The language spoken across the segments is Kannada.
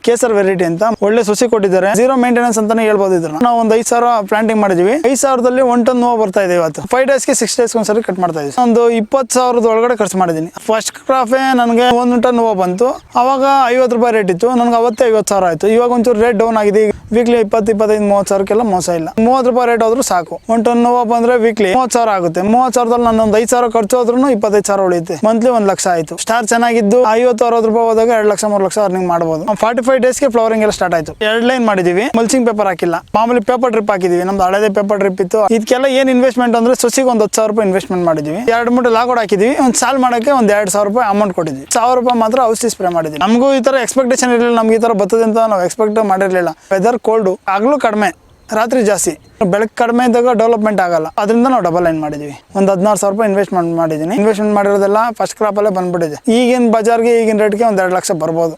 ಕೇಸರ್ ವೆರೈಟಿ ಅಂತ ಒಳ್ಳೆ ಸಸಿ ಕೊಟ್ಟಿದ್ದಾರೆ. 0 ಮೇಂಟೆನೆನ್ಸ್ ಅಂತಾನೆ ಹೇಳ್ಬೋದು. ಇದ್ರ ನಾವು ಒಂದು 5,000 ಪ್ಲಾಂಟಿಂಗ್ ಮಾಡಿದ್ವಿ. 5,000ದಲ್ಲಿ 1 ಟನ್ ಹೂವು ಬರ್ತಾ ಇದೆ. ಇವತ್ತು 5 ಡೇಸ್ಗೆ 6 ಡೇಸ್ಗೆ ಒಂದ್ಸರಿ ಕಟ್ ಮಾಡ್ತಾ ಇದ್ದೀವಿ. ಒಂದು 20,000 ಒಳಗಡೆ ಖರ್ಚು ಮಾಡಿದ್ದೀನಿ. ಫಸ್ಟ್ ಕ್ರಾಫೇ ನನಗೆ 1 ಟನ್ ಹೂವು ಬಂತು. ಅವಾಗ 50 ರೂಪಾಯಿ ರೇಟ್ ಇತ್ತು. ನನಗೆ ಅವತ್ತೇ 50,000 ಆಯ್ತು. ಇವಾಗ ಒಂಚೂರು ರೇಟ್ ಡೌನ್ ಆಗಿದೆ. ವೀಕ್ಲಿ 20, 25, 30,000ಕ್ಕೆಲ್ಲ ಮೋಸ ಇಲ್ಲ. 30 ರೂಪಾಯಿ ರೇಟ್ ಹೋದ್ರು ಸಾಕು. 1 ಟನ್ ಹೂವು ಬಂದ್ರೆ ವೀಕ್ಲಿ 30,000 ಆಗುತ್ತೆ. 30,000ದಲ್ಲಿ ನಾನು ಒಂದು 5,000 ಖರ್ಚು ಹೋದ್ರೂ 25,000 ಉಳಿಯುತ್ತೆ. ಮಂತ್ಲಿ 1 ಲಕ್ಷ ಆಯ್ತು. ಸ್ಟಾರ್ ಚೆನ್ನಾಗಿದ್ದು 50-60 ರೂಪಾಯಿ ಹೋದಾಗ 2 ಲಕ್ಷ 3 ಲಕ್ಷ ಅರ್ನಿಂಗ್ ಮಾಡಬಹುದು. 45 ಡೇಸ್ಗೆ ಫ್ಲವರಿಂಗ್ ಎಲ್ಲ ಸ್ಟಾರ್ಟ್ ಆಯ್ತು. 2 ಲೈನ್ ಮಾಡಿದೀವಿ. ಮಲ್ಚಿಂಗ್ ಪೇಪರ್ ಹಾಕಿಲ್ಲ, ಮಾಮೂಲಿ ಪೇಪರ್ ಡ್ರಿಪ್ ಹಾಕಿದೀವಿ. ನಮ್ದು ಹಳೇದೇ ಪೇಪರ್ ಡ್ರಿಪ್ ಇತ್ತು. ಇದಕ್ಕೆಲ್ಲ ಏನ್ ಇನ್ವೆಸ್ಟ್ಮೆಂಟ್ ಅಂದ್ರೆ ಸಸಿಗೆ ಒಂದು 10,000 ರೂಪಾಯಿ ಇನ್ವೆಸ್ಟ್ಮೆಂಟ್ ಮಾಡಿದ್ವಿ. 2 ಮೂಟೆ ಲಾಗೋಡ್ ಹಾಕಿದ್ವಿ. ಒಂದು ಸಾಲ್ ಮಾಡಕ್ಕೆ ಒಂದು 2,000 ರೂಪಾಯಿ ಅಮೌಂಟ್ ಕೊಟ್ಟಿದ್ವಿ. 1,000 ರೂಪಾಯಿ ಮಾತ್ರ ಔಷಧಿ ಸ್ಪ್ರೇ ಮಾಡಿದ್ವಿ. ನಮಗೂ ಈ ತರ ಎಕ್ಸ್ಪೆಕ್ಟೇಷನ್ ಇರಲಿಲ್ಲ. ನಮ್ಗೆ ಈ ತರ ಬರ್ತದೆ ಅಂತ ನಾವು ಎಕ್ಸ್ಪೆಕ್ಟ್ ಮಾಡಿರ್ಲಿಲ್ಲ. ವೆದರ್ ಕೋಲ್ಡ್, ಆಗ್ಲೂ ಕಡಿಮೆ, ರಾತ್ರಿ ಜಾಸ್ತಿ. ಬೆಳಗ್ಗೆ ಕಡಿಮೆ ಇದ್ದಾಗ ಡೆವಲಪ್ಮೆಂಟ್ ಆಗಲ್ಲ. ಅದರಿಂದ ನಾವು ಡಬಲ್ ಲೈನ್ ಮಾಡಿದ್ವಿ. ಒಂದು 16,000 ರೂಪಾಯಿ ಇನ್ವೆಸ್ಟ್ಮೆಂಟ್ ಮಾಡಿದ್ದೀನಿ. ಇನ್ವೆಸ್ಟ್ಮೆಂಟ್ ಮಾಡಿರೋದೆಲ್ಲ ಫಸ್ಟ್ ಕ್ರಾಪ್ ಅಲ್ಲೇ ಬಂದ್ಬಿಟ್ಟಿದೆ. ಈಗಿನ ಬಜಾರ್ಗೆ ಈಗಿನ ರೇಟ್ಗೆ ಒಂದು 2 ಲಕ್ಷ ಬರ್ಬೋದು.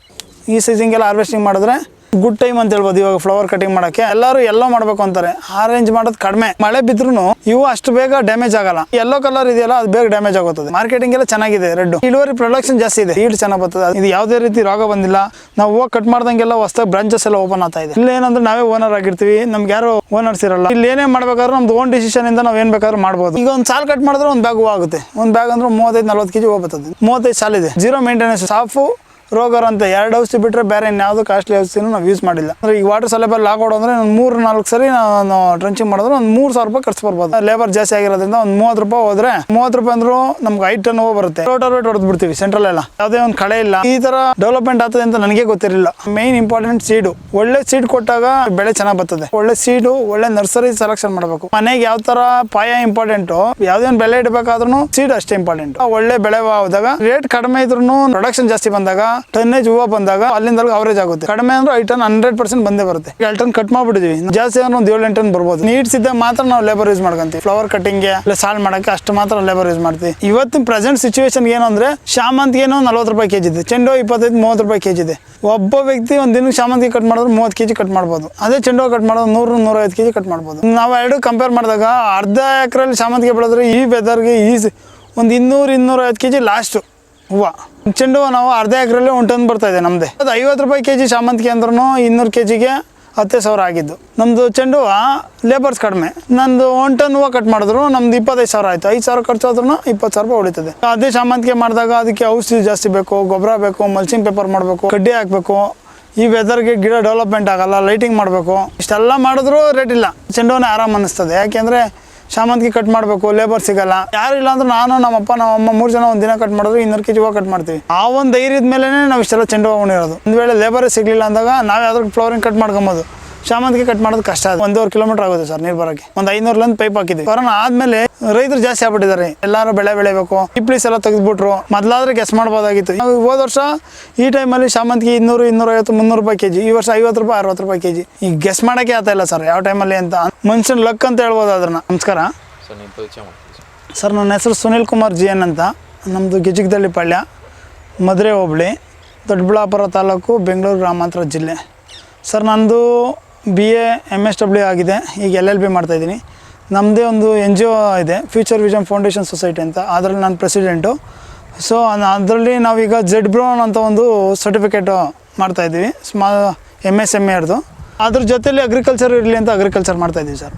ಈ ಸೀಸನ್ಗೆಲ್ಲ ಹಾರ್ವೆಸ್ಟಿಂಗ್ ಮಾಡಿದ್ರೆ ಗುಡ್ ಟೈಮ್ ಅಂತ ಹೇಳ್ಬೋದು. ಇವಾಗ ಫ್ಲವರ್ ಕಟಿಂಗ್ ಮಾಡಕ್ಕೆ ಎಲ್ಲರೂ ಎಲ್ಲೋ ಮಾಡ್ಬೇಕು ಅಂತಾರೆ. ಆರೆಂಜ್ ಮಾಡೋದು ಕಡಿಮೆ. ಮಳೆ ಬಿದ್ರು ಇವು ಅಷ್ಟು ಬೇಗ ಡ್ಯಾಮೇಜ್ ಆಗಲ್ಲ. ಯೆಲ್ಲೋ ಕಲರ್ ಇದೆಯಲ್ಲ ಅದು ಬೇಗ ಡ್ಯಾಮೇಜ್ ಆಗುತ್ತದೆ. ಮಾರ್ಕೆಟಿಂಗ್ ಎಲ್ಲ ಚೆನ್ನಾಗಿದೆ. ರೆಡ್ ಇಳುವರಿ ಪ್ರೊಡಕ್ಷನ್ ಜಾಸ್ತಿ ಇದೆ. ಈಲ್ಡ್ ಚೆನ್ನಾಗಿ ಬರ್ತದೆ. ಇದು ಯಾವುದೇ ರೀತಿ ರೋಗ ಬಂದಿಲ್ಲ. ನಾವು ಹೂವು ಕಟ್ ಮಾಡ್ದಂಗೆಲ್ಲ ಹೊಸದಾಗಿ ಬ್ರಾಂಚಸ್ ಎಲ್ಲ ಓಪನ್ ಆಗ್ತಾ ಇದೆ. ಇಲ್ಲಿ ಏನಂದ್ರೆ ನಾವೇ ಓನರ್ ಆಗಿರ್ತೀವಿ. ನಮ್ಗೆ ಯಾರು ಓನರ್ಸ್ ಇರಲ್ಲ. ಇಲ್ಲಿ ಏನೇ ಮಾಡ್ಬೇಕಾದ್ರೂ ನಮ್ದು ಓನ್ ಡಿಸಿಷನ್ ಇಂದ ನಾವು ಏನ್ ಬೇಕಾದ್ರೂ ಮಾಡ್ಬೋದು. ಈಗ ಒಂದು ಸಾಲ್ ಕಟ್ ಮಾಡಿದ್ರೆ ಒಂದು ಬ್ಯಾಗ್ ಹೂವು ಆಗುತ್ತೆ. ಒಂದು ಬ್ಯಾಗ್ ಅಂದ್ರೆ 35-40 kg ಹೂವು ಬರ್ತದೆ. 35 ಸಾಲ್ ಇದೆ. 0 ಮೇಂಟೆನೆನ್ಸ್. ಸಾಫು ರೋಗರ್ ಅಂತ 2 ಔಷಧಿ ಬಿಟ್ಟರೆ ಬೇರೆ ಇನ್ಯಾವುದು ಕಾಸ್ಟ್ಲಿ ಔಷಧಿನೂ ನಾವು ಯೂಸ್ ಮಾಡಿಲ್ಲ. ಅಂದ್ರೆ ಈಗ ವಾಟರ್ ಸಲೇಬಲ್ ಲಾಗೋಡ್ ಅಂದ್ರೆ 3-4 ಸರಿ ನಾನು ಟ್ರಂಚಿಂಗ್ ಮಾಡಿದ್ರೆ ಒಂದು 3,000 ರೂಪಾಯಿ ಖರ್ಚು ಬರ್ಬೋದು. ಲೇಬರ್ ಜಾಸ್ತಿ ಆಗಿರೋದ್ರಿಂದ ಒಂದು 30 ರೂಪಾಯಿ ಹೋದ್ರೆ 30 ರೂಪಾಯಿ ಅಂದ್ರೂ ನಮ್ಗೆ 5 ಟನ್ ಹೂವು ಬರುತ್ತೆ. ರೋಟರ್ ಹೊಡೆದು ಬಿಡ್ತೀವಿ. ಸೆಂಟ್ರಲ್ ಎಲ್ಲ ಯಾವುದೇ ಒಂದು ಕಡೆ ಇಲ್ಲ. ಈ ತರ ಡೆವಲಪ್ಮೆಂಟ್ ಆಗ್ತದೆ ಅಂತ ನನಗೆ ಗೊತ್ತಿರಲಿಲ್ಲ. Main important seed. ಒಳ್ಳೆ ಸೀಡ್ ಕೊಟ್ಟಾಗ ಬೆಳೆ ಚೆನ್ನಾಗಿ ಬರ್ತದೆ. ಒಳ್ಳೆ ಸೀಡು, ಒಳ್ಳೆ ನರ್ಸರಿ ಸೆಲೆಕ್ಷನ್ ಮಾಡಬೇಕು. ಮನೆಗೆ ಯಾವ ತರ ಪಾಯ ಇಂಪಾರ್ಟೆಂಟು, ಯಾವುದೇ ಒಂದು ಬೆಳೆ ಇಡಬೇಕಾದ್ರೂ ಸೀಡ್ ಅಷ್ಟೇ ಇಂಪಾರ್ಟೆಂಟ್. ಒಳ್ಳೆ ಬೆಳೆ ಹೋದಾಗ ರೇಟ್ ಕಡಿಮೆ ಇದ್ರೂ ಪ್ರೊಡಕ್ಷನ್ ಜಾಸ್ತಿ ಬಂದಾಗ ಟನ್ನೇಜ್ ಹೂವು ಬಂದಾಗ ಅಲ್ಲಿಂದ ಅವರೇಜ್ ಆಗುತ್ತೆ. ಕಡಿಮೆ ಅಂದ್ರೆ 5 ಟನ್ 100% ಬಂದೇ ಬರುತ್ತೆ. 2 ಟನ್ ಕಟ್ ಮಾಡ್ಬಿಟ್ಟಿದ್ವಿ. ಜಾಸ್ತಿ ಅಂದ್ರೆ ಒಂದು 7-8 ಟನ್ ಬರ್ಬೋದು. ನೀಡ್ಸ್ ಇದ್ದಾಗ ಮಾತ್ರ ನಾವು ಲೇಬರ್ ಯೂಸ್ ಮಾಡ್ಕೊಂತೀವಿ. ಫ್ಲವರ್ ಕಟಿಂಗ್ಗೆ ಇಲ್ಲ ಸಾಲ್ ಮಾಡಕ್ಕೆ ಅಷ್ಟು ಮಾತ್ರ ಲೇಬರ್ ಯೂಸ್ ಮಾಡ್ತೀವಿ. ಇವತ್ತಿನ ಪ್ರೆಸೆಂಟ್ ಸಿಚುವೇಶನ್ ಏನು ಅಂದ್ರೆ ಶಾಮಂತಿಗೆ 40 ರೂಪಾಯಿ ಕೆಜಿ ಇದೆ. ಚೆಂಡು 25-30 ರೂಪಾಯಿ ಕೆಜಿ ಇದೆ. ಒಬ್ಬ ವ್ಯಕ್ತಿ ಒಂದು ದಿನಕ್ಕೆ ಶಾಮಂತಿಗೆ ಕಟ್ ಮಾಡಿದ್ರೆ 30 kg ಕಟ್ ಮಾಡ್ಬೋದು. ಅದೇ ಚೆಂಡು ಕಟ್ ಮಾಡೋದು 100-150 kg ಕಟ್ ಮಾಡ್ಬೋದು. ನಾವು 2 ಕಂಪೇರ್ ಮಾಡಿದಾಗ ಅರ್ಧ ಎಕರೆಯಲ್ಲಿ ಶಾಮಂತಿಗೆ ಬೆಳೆದ್ರೆ ಈ ವೆದರ್ಗೆ ಒಂದು 200-250 kg ಲಾಸ್ಟ್ ಹೂವು. ಚೆಂಡು ನಾವು ಅರ್ಧ ಎಕರೆಯಲ್ಲಿ 1 ಟನ್ ಬರ್ತಾ ಇದೆ ನಮ್ದೆ. ಅದು 50 ರೂಪಾಯಿ ಕೆಜಿ ಶಾಮಂತಿಗೆ ಅಂದ್ರೂ 200 kgಗೆ 10,000 ಆಗಿದ್ದು. ನಮ್ದು ಚೆಂಡು ಲೇಬರ್ಸ್ ಕಡಿಮೆ. ನಂದು 1 ಟನ್ ಹೂವು ಕಟ್ ಮಾಡಿದ್ರು ನಮ್ದು 25,000 ಆಯ್ತು. 5,000 ಖರ್ಚು ಆದ್ರೂ 20,000 ರೂಪಾಯಿ ಉಳಿತದೆ. ಅದೇ ಶಾಮಂತಿಗೆ ಮಾಡಿದಾಗ ಅದಕ್ಕೆ ಔಷಧಿ ಜಾಸ್ತಿ ಬೇಕು, ಗೊಬ್ಬರ ಬೇಕು, ಮಲ್ಚಿಂಗ್ ಪೇಪರ್ ಮಾಡಬೇಕು, ಕಡ್ಡಿ ಹಾಕಬೇಕು. ಈ ವೆದರ್ಗೆ ಗಿಡ ಡೆವಲಪ್ಮೆಂಟ್ ಆಗಲ್ಲ. ಲೈಟಿಂಗ್ ಮಾಡಬೇಕು. ಇಷ್ಟೆಲ್ಲ ಮಾಡಿದ್ರು ರೇಟ್ ಇಲ್ಲ. ಚೆಂಡುವನ್ನೇ ಆರಾಮ್ ಅನ್ನಿಸ್ತದೆ. ಯಾಕೆಂದ್ರೆ ಶಾಮಂತಿಗೆ ಕಟ್ ಮಾಡಬೇಕು, ಲೇಬರ್ ಸಿಗಲ್ಲ. ಯಾರು ಇಲ್ಲ ಅಂದ್ರೆ ನಾನು, ನಮ್ಮಪ್ಪ, ನಮ್ಮಮ್ಮ 3 ಜನ ಒಂದು ದಿನ ಕಟ್ ಮಾಡಿದ್ರು 200 kg ಹೂವು ಕಟ್ ಮಾಡ್ತೀವಿ. ಆ ಒಂದು ಧೈರ್ಯದ ಮೇಲೆ ನಾವು ಇಷ್ಟೆಲ್ಲ ಚೆಂಡು ಹೂವು ಉಣಿರೋದು. ಒಂದು ವೇಳೆ ಲೇಬರೇ ಸಿಗಲಿಲ್ಲ ಅಂದಾಗ ನಾವೇ ಅದ್ರ ಫ್ಲವರಿಂಗ್ ಕಟ್ ಮಾಡ್ಕೊಬೋದು. ಶಾಮಂತಿಗೆ ಕಟ್ ಮಾಡೋದು ಕಷ್ಟ. 1.5 ಕಿಲೋಮೀಟರ್ ಆಗುತ್ತೆ ಸರ್ ನೀರು ಬರೋಕ್ಕೆ. ಒಂದು 500 ಲೈನ್ ಪೈಪ್ ಹಾಕಿದ್ವಿ. ಕೊರೋನಾ ಆದ್ಮೇಲೆ ರೈತರು ಜಾಸ್ತಿ ಆಗ್ಬಿಟ್ಟಿದ್ದಾರೆ. ಎಲ್ಲರೂ ಬೆಳೆ ಬೆಳಿಬೇಕು. ಪ್ಲೀಸ್ ಎಲ್ಲ ತೆಗೆದ್ಬಿಟ್ರು. ಮೊದಲಾದ್ರೆ ಗೆಸ್ ಮಾಡ್ಬೋದಾಗಿತ್ತು. ಹೋದ ವರ್ಷ ಈ ಟೈಮಲ್ಲಿ ಶಾಮಂತಿಗೆ 200, 250, 300 ರೂಪಾಯಿ ಕೆಜಿ. ಈ ವರ್ಷ 50 ರೂಪಾಯಿ, 60 ರೂಪಾಯಿ ಕೆಜಿ. ಈಗ ಗೆಸ್ ಮಾಡೋಕ್ಕೆ ಆಗ್ತಾ ಇಲ್ಲ ಸರ್ ಯಾವ ಟೈಮಲ್ಲಿ ಅಂತ. ಮನುಷ್ಯನ ಲಕ್ ಅಂತ ಹೇಳ್ಬೋದು ಅದನ್ನ. ನಮಸ್ಕಾರ ಸರ್, ನನ್ನ ಹೆಸರು ಸುನಿಲ್ ಕುಮಾರ್ GN ಅಂತ. ನಮ್ಮದು ಗಿಜಿಗದಳ್ಳಿ ಪಾಳ್ಯ, ಮಧುರೆ ಹೋಬಳಿ, ದೊಡ್ಡಬಳ್ಳಾಪುರ ತಾಲೂಕು, ಬೆಂಗಳೂರು ಗ್ರಾಮಾಂತರ ಜಿಲ್ಲೆ. ಸರ್, ನಂದು BA MSW ಆಗಿದೆ. ಈಗ LLB ಮಾಡ್ತಾಯಿದ್ದೀನಿ. ನಮ್ಮದೇ ಒಂದು NGO ಇದೆ, ಫ್ಯೂಚರ್ ವಿಷನ್ ಫೌಂಡೇಶನ್ ಸೊಸೈಟಿ ಅಂತ. ಅದರಲ್ಲಿ ನಾನು ಪ್ರೆಸಿಡೆಂಟು. ಸೊ ಅದರಲ್ಲಿ ನಾವೀಗ ZBRON ಅಂತ ಒಂದು ಸರ್ಟಿಫಿಕೇಟು ಮಾಡ್ತಾಯಿದ್ದೀವಿ, MSME ಅವ್ರದ್ದು. ಅದ್ರ ಜೊತೆಲಿ ಅಗ್ರಿಕಲ್ಚರ್ ಇರಲಿ ಅಂತ ಅಗ್ರಿಕಲ್ಚರ್ ಮಾಡ್ತಾಯಿದ್ದೀವಿ ಸರ್.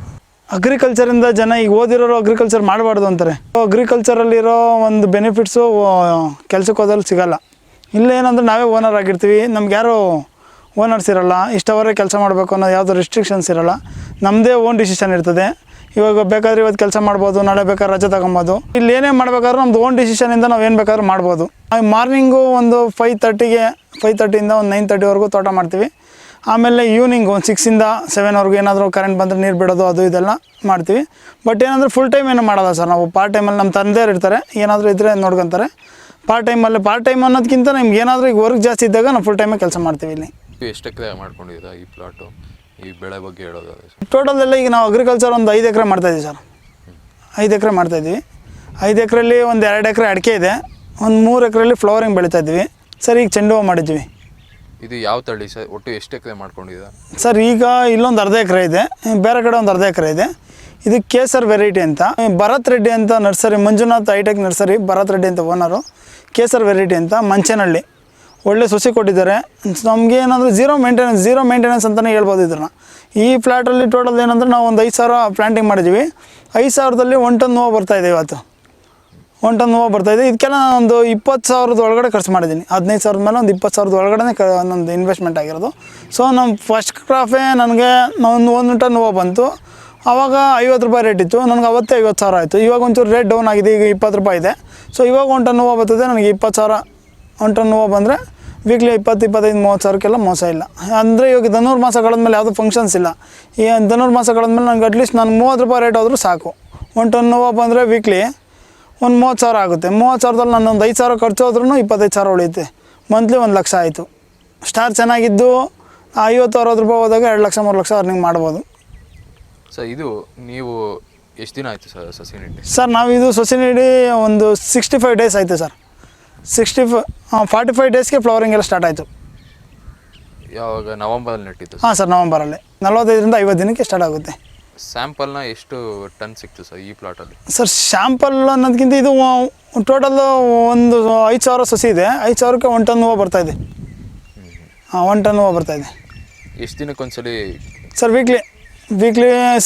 ಅಗ್ರಿಕಲ್ಚರಿಂದ ಜನ ಈಗ ಓದಿರೋರು ಅಗ್ರಿಕಲ್ಚರ್ ಮಾಡಬಾರ್ದು ಅಂತಾರೆ. ಅಗ್ರಿಕಲ್ಚರಲ್ಲಿರೋ ಒಂದು ಬೆನಿಫಿಟ್ಸು ಕೆಲಸಕ್ಕೆ ಹೋದಲ್ಲಿ ಸಿಗೋಲ್ಲ. ಇಲ್ಲೇನಂದ್ರೆ ನಾವೇ ಓನರ್ ಆಗಿರ್ತೀವಿ. ನಮ್ಗೆ ಯಾರು ಓನರ್ಸ್ ಇರೋಲ್ಲ. ಇಷ್ಟವರೇ ಕೆಲಸ ಮಾಡಬೇಕು ಅನ್ನೋ ಯಾವುದೋ ರಿಸ್ಟ್ರಿಕ್ಷನ್ಸ್ ಇರೋಲ್ಲ. ನಮ್ಮದೇ ಓನ್ ಡಿಸಿಷನ್ ಇರ್ತದೆ. ಇವಾಗ ಬೇಕಾದ್ರೆ ಇವತ್ತು ಕೆಲಸ ಮಾಡ್ಬೋದು, ನಾಳೆ ಬೇಕಾದ್ರೆ ರಜೆ ತಗೊಬೋದು. ಇಲ್ಲಿ ಏನೇ ಮಾಡ್ಬೇಕಾದ್ರೂ ನಮ್ದು ಓನ್ ಡಿಸಿಷನಿಂದ ನಾವು ಏನು ಬೇಕಾದ್ರೂ ಮಾಡ್ಬೋದು. ಮಾರ್ನಿಂಗು ಒಂದು 5:30ಇಂದ ಒಂದು 9:30ವರೆಗೂ ತೋಟ ಮಾಡ್ತೀವಿ. ಆಮೇಲೆ ಈವ್ನಿಂಗ್ ಒಂದು 6ಇಂದ 7ವರೆಗೂ ಏನಾದರೂ ಕರೆಂಟ್ ಬಂದರೆ ನೀರು ಬಿಡೋದು ಅದು ಇದೆಲ್ಲ ಮಾಡ್ತೀವಿ. ಬಟ್ ಏನಂದರೆ ಫುಲ್ ಟೈಮ್ ಏನೂ ಮಾಡೋಲ್ಲ ಸರ್. ನಾವು ಪಾರ್ಟ್ ಟೈಮಲ್ಲಿ ನಮ್ಮ ತಂದೆಯವ್ರು ಇರ್ತಾರೆ, ಏನಾದರೂ ಇದ್ದರೆ ನೋಡ್ಕೊತಾರೆ. ಪಾರ್ಟ್ ಟೈಮ್ ಅನ್ನೋದಕ್ಕಿಂತ ನಿಮ್ಗೆ ಏನಾದರೂ ಈಗ ವರ್ಕ್ ಜಾಸ್ತಿ ಇದ್ದಾಗ ನಾವು ಫುಲ್ ಟೈಮೇ ಕೆಲಸ ಮಾಡ್ತೀವಿ. ಇಲ್ಲಿ ಎಷ್ಟು ಎಕರೆ ಮಾಡ್ಕೊಂಡಿದ್ದೀರಾ ಈ ಪ್ಲಾಟು? ಈ ಬೆಳೆ ಬಗ್ಗೆ ಹೇಳೋದು ಟೋಟಲ್ ಎಲ್ಲ ಈಗ ನಾವು ಅಗ್ರಿಕಲ್ಚರ್ ಒಂದು 5 ಎಕರೆ ಮಾಡ್ತಾಯಿದ್ದೀವಿ ಸರ್. 5 ಎಕರೆ ಮಾಡ್ತಾಯಿದ್ದೀವಿ. 5 ಎಕರೆಯಲ್ಲಿ ಒಂದು 2 ಎಕರೆ ಅಡಿಕೆ ಇದೆ. ಒಂದು 3 ಎಕರೆಯಲ್ಲಿ ಫ್ಲವರಿಂಗ್ ಬೆಳೀತಾಯಿದ್ವಿ ಸರ್. ಈಗ ಚೆಂಡು ಹೂವು ಮಾಡಿದ್ವಿ. ಇದು ಯಾವ ತಳಿ ಸರ್? ಒಟ್ಟು ಎಷ್ಟು ಎಕರೆ ಮಾಡ್ಕೊಂಡಿದ್ದೀರಾ ಸರ್? ಈಗ ಇಲ್ಲೊಂದು ಅರ್ಧ ಎಕರೆ ಇದೆ, ಬೇರೆ ಕಡೆ ಒಂದು ಅರ್ಧ ಎಕರೆ ಇದೆ. ಇದು ಕೇಸರ್ ವೆರೈಟಿ ಅಂತ. ಭರತ್ ರೆಡ್ಡಿ ಅಂತ nursery, Manjunath hitech nursery, Bharat Reddy ಅಂತ ಓನರು. ಕೇಸರ್ ವೆರೈಟಿ ಅಂತ ಮಂಚನಹಳ್ಳಿ ಒಳ್ಳೆ ಸೊಸಿ ಕೊಟ್ಟಿದ್ದಾರೆ. ನಮಗೆ ಏನಂದರೆ ಝೀರೋ ಮೇಂಟೆನೆನ್ಸ್ ಅಂತಲೇ ಹೇಳ್ಬೋದು ಇದನ್ನು. ಈ ಫ್ಲ್ಯಾಟಲ್ಲಿ ಟೋಟಲ್ ಏನಂದರೆ ನಾವು ಒಂದು 5,000 ಪ್ಲ್ಯಾಂಟಿಂಗ್ ಮಾಡಿದ್ದೀವಿ. 5,000ದಲ್ಲಿ 1 ಟನ್ ಹೂವು ಬರ್ತಾಯಿದೆ. ಇವತ್ತು 1 ಟನ್ ಹೂವು ಬರ್ತಾಯಿದೆ. ಇದಕ್ಕೆಲ್ಲ ನಾನು ಒಂದು 20,000 ಒಳಗಡೆ ಖರ್ಚು ಮಾಡಿದ್ದೀನಿ. 15,000 ಮೇಲೆ ಒಂದು 20,000 ಒಳಗಡೆ ನನ್ನದು ಇನ್ವೆಸ್ಟ್ಮೆಂಟ್ ಆಗಿರೋದು. ಸೊ ನಮ್ಮ ಫಸ್ಟ್ ಕ್ರಾಫೇ ನನಗೆ ಒಂದು 1 ಟನ್ ಹೂವು ಬಂತು. ಆವಾಗ 50 ರೂಪಾಯಿ ರೇಟ್ ಇತ್ತು. ನನಗೆ ಅವತ್ತೇ 50,000 ಆಯಿತು. ಇವಾಗ ಒಂಚೂರು ರೇಟ್ ಡೌನ್ ಆಗಿದೆ, ಈಗ 20 ರೂಪಾಯಿ ಇದೆ. ಸೊ ಇವಾಗ 1 ಟನ್ ಹೂವು ಬರ್ತದೆ ನನಗೆ 20,000. 1 ಟನ್ ಹೂವು ಬಂದರೆ ವೀಕ್ಲಿ 20-25-30,000ಕ್ಕೆಲ್ಲ ಮೋಸ ಇಲ್ಲ. ಅಂದರೆ ಇವಾಗ ಧನುರ್ಮಾಸ ಕಳೆದ್ಮೇಲೆ ಯಾವುದೂ ಫಂಕ್ಷನ್ಸ್ ಇಲ್ಲ. ಈ ಧನುರ್ಮಾಸ ಕಳೆದ್ಮೇಲೆ ನನಗೆ ಅಟ್ಲೀಸ್ಟ್ ನಾನು 30 ರೂಪಾಯಿ ರೇಟ್ ಆದರೂ ಸಾಕು. 1 ಟನ್ ಹೂವು ಬಂದರೆ ವೀಕ್ಲಿ ಒಂದು 30,000 ಆಗುತ್ತೆ. 30,000ದಲ್ಲಿ ನಾನು ಒಂದು 5,000 ಖರ್ಚು ಹೋದ್ರೂ 25,000 ಉಳಿಯುತ್ತೆ. ಮಂತ್ಲಿ 1 ಲಕ್ಷ ಆಯಿತು. ಸ್ಟಾರ್ ಚೆನ್ನಾಗಿದ್ದು 50-60 ರೂಪಾಯಿ ಹೋದಾಗ 2 ಲಕ್ಷ 3 ಲಕ್ಷ ಅರ್ನಿಂಗ್ ಮಾಡ್ಬೋದು. ಸರ್ ಇದು ನೀವು ಎಷ್ಟು ದಿನ ಆಯಿತು ಸರ್ ಸಸಿ ನೆಟ್ಟಿ? ಸರ್ ನಾವಿದು ಸಸಿ ನೀಡಿ ಒಂದು 65 ಡೇಸ್ ಆಯಿತು ಸರ್. 45 ಡೇಸ್ಗೆ ಫ್ಲವರಿಂಗ್ ಎಲ್ಲ ಸ್ಟಾರ್ಟ್ ಆಯಿತು. ಯಾವಾಗ ನವಂಬರಲ್ಲಿ ನೆಟ್ಟಿದ್ದು? ಹಾಂ ಸರ್, ನವಂಬರಲ್ಲಿ 45-50 ದಿನಕ್ಕೆ ಸ್ಟಾರ್ಟ್ ಆಗುತ್ತೆ. ಸ್ಯಾಂಪಲ್ನ ಎಷ್ಟು ಟನ್ ಸಿಕ್ತು ಸರ್ ಈ ಪ್ಲಾಟಲ್ಲಿ? ಸರ್ ಶಾಂಪಲ್ ಅನ್ನೋದಕ್ಕಿಂತ ಇದು ಟೋಟಲ್ ಒಂದು 5,000 ಸಸಿ ಇದೆ. 5,000ಕ್ಕೆ 1 ಟನ್ ಹೂವು ಬರ್ತಾಯಿದೆ. ಹಾಂ, 1 ಟನ್ ಹೂವು ಬರ್ತಾಯಿದೆ. ಎಷ್ಟು ದಿನಕ್ಕೆ ಒಂದ್ಸಲಿ? ಸರ್ ವೀಕ್ಲಿ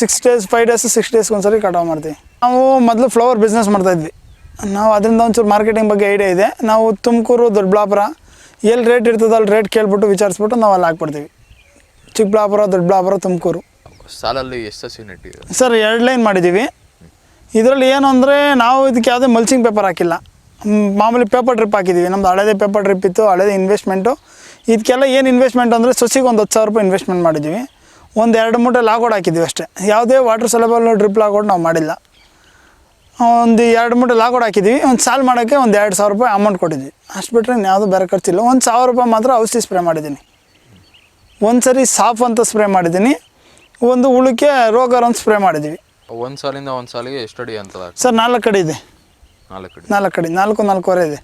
6 ಡೇಸ್ 5 ಡೇಸ್ 6 ಡೇಸ್ಗೆ ಒಂದ್ಸರಿ ಕಟಾವು ಮಾಡ್ತೀವಿ. ನಾವು ಮೊದಲು ಫ್ಲವರ್ ಬಿಸ್ನೆಸ್ ಮಾಡ್ತಾಯಿದ್ವಿ. ನಾವು ಅದರಿಂದ ಒಂಚೂರು ಮಾರ್ಕೆಟಿಂಗ್ ಬಗ್ಗೆ ಐಡಿಯಾ ಇದೆ. ನಾವು ತುಮಕೂರು, ದೊಡ್ಡಬಳ್ಳಾಪುರ ಎಲ್ಲಿ ರೇಟ್ ಇರ್ತದೆ ಅಲ್ಲಿ ರೇಟ್ ಕೇಳ್ಬಿಟ್ಟು ವಿಚಾರಿಸ್ಬಿಟ್ಟು ನಾವು ಅಲ್ಲಿ ಹಾಕ್ಬಿಡ್ತೀವಿ. ಚಿಕ್ಕಬಳ್ಳಾಪುರ, ದೊಡ್ಡಬಳ್ಳಾಪುರ, ತುಮಕೂರು. ಸಾಲಲ್ಲಿ ಎಷ್ಟು ಸಸಿ ನೆಟ್ಟಿದೆ? ಸರ್ 2 ಲೈನ್ ಮಾಡಿದ್ದೀವಿ. ಇದರಲ್ಲಿ ಏನು ಅಂದರೆ ನಾವು ಇದಕ್ಕೆ ಯಾವುದೇ ಮಲ್ಚಿಂಗ್ ಪೇಪರ್ ಹಾಕಿಲ್ಲ. ಮಾಮೂಲಿ ಪೇಪರ್ ಡ್ರಿಪ್ ಹಾಕಿದ್ದೀವಿ. ನಮ್ಮದು ಹಳೇದೇ ಪೇಪರ್ ಡ್ರಿಪ್ ಇತ್ತು, ಹಳೇದೇ ಇನ್ವೆಸ್ಟ್ಮೆಂಟು. ಇದಕ್ಕೆಲ್ಲ ಏನು ಇನ್ವೆಸ್ಟ್ಮೆಂಟ್ ಅಂದರೆ ಸೊಸಿಗೆ ಒಂದು 10,000 ರೂಪಾಯಿ ಇನ್ವೆಸ್ಟ್ಮೆಂಟ್ ಮಾಡಿದ್ದೀವಿ. ಒಂದು 2 ಮೂಟೆ ಲಾಗೋಡ್ ಹಾಕಿದ್ದೀವಿ ಅಷ್ಟೇ. ಯಾವುದೇ ವಾಟರ್ ಸೊಲೆಬಲ್ ಡ್ರಿಪ್ ಲಾಗೋಡ್ ನಾವು ಮಾಡಿಲ್ಲ. ಒಂದು 2 ಮೂಟೆ ಲಾಗೋಡ್ ಹಾಕಿದ್ದೀವಿ. ಒಂದು ಸಾಲ್ ಮಾಡೋಕ್ಕೆ ಒಂದು 2,000 ರೂಪಾಯಿ ಅಮೌಂಟ್ ಕೊಟ್ಟಿದ್ವಿ. ಅಷ್ಟು ಬಿಟ್ಟರೆ ಯಾವುದೂ ಬೇರೆ ಖರ್ಚಿಲ್ಲ. 1,000 ರೂಪಾಯಿ ಮಾತ್ರ ಔಷಧಿ ಸ್ಪ್ರೇ ಮಾಡಿದ್ದೀನಿ. ಒಂದು ಸರಿ ಸಾಫ್ ಅಂತ ಸ್ಪ್ರೇ ಮಾಡಿದ್ದೀನಿ. ಒಂದು ಉಳುಕ್ಕೆ ರೋಗರ್ ಅಂತ ಸ್ಪ್ರೇ ಮಾಡಿದ್ದೀವಿ. ಒಂದು ಸಾಲಿಂದ ಒಂದು ಸಾಲಿಗೆ ಎಷ್ಟು ಅಡಿ ಅಂತ? ಸರ್ 4 ಅಡಿ ಇದೆ. 4 ಅಡಿ 4-4.25 ಇದೆ.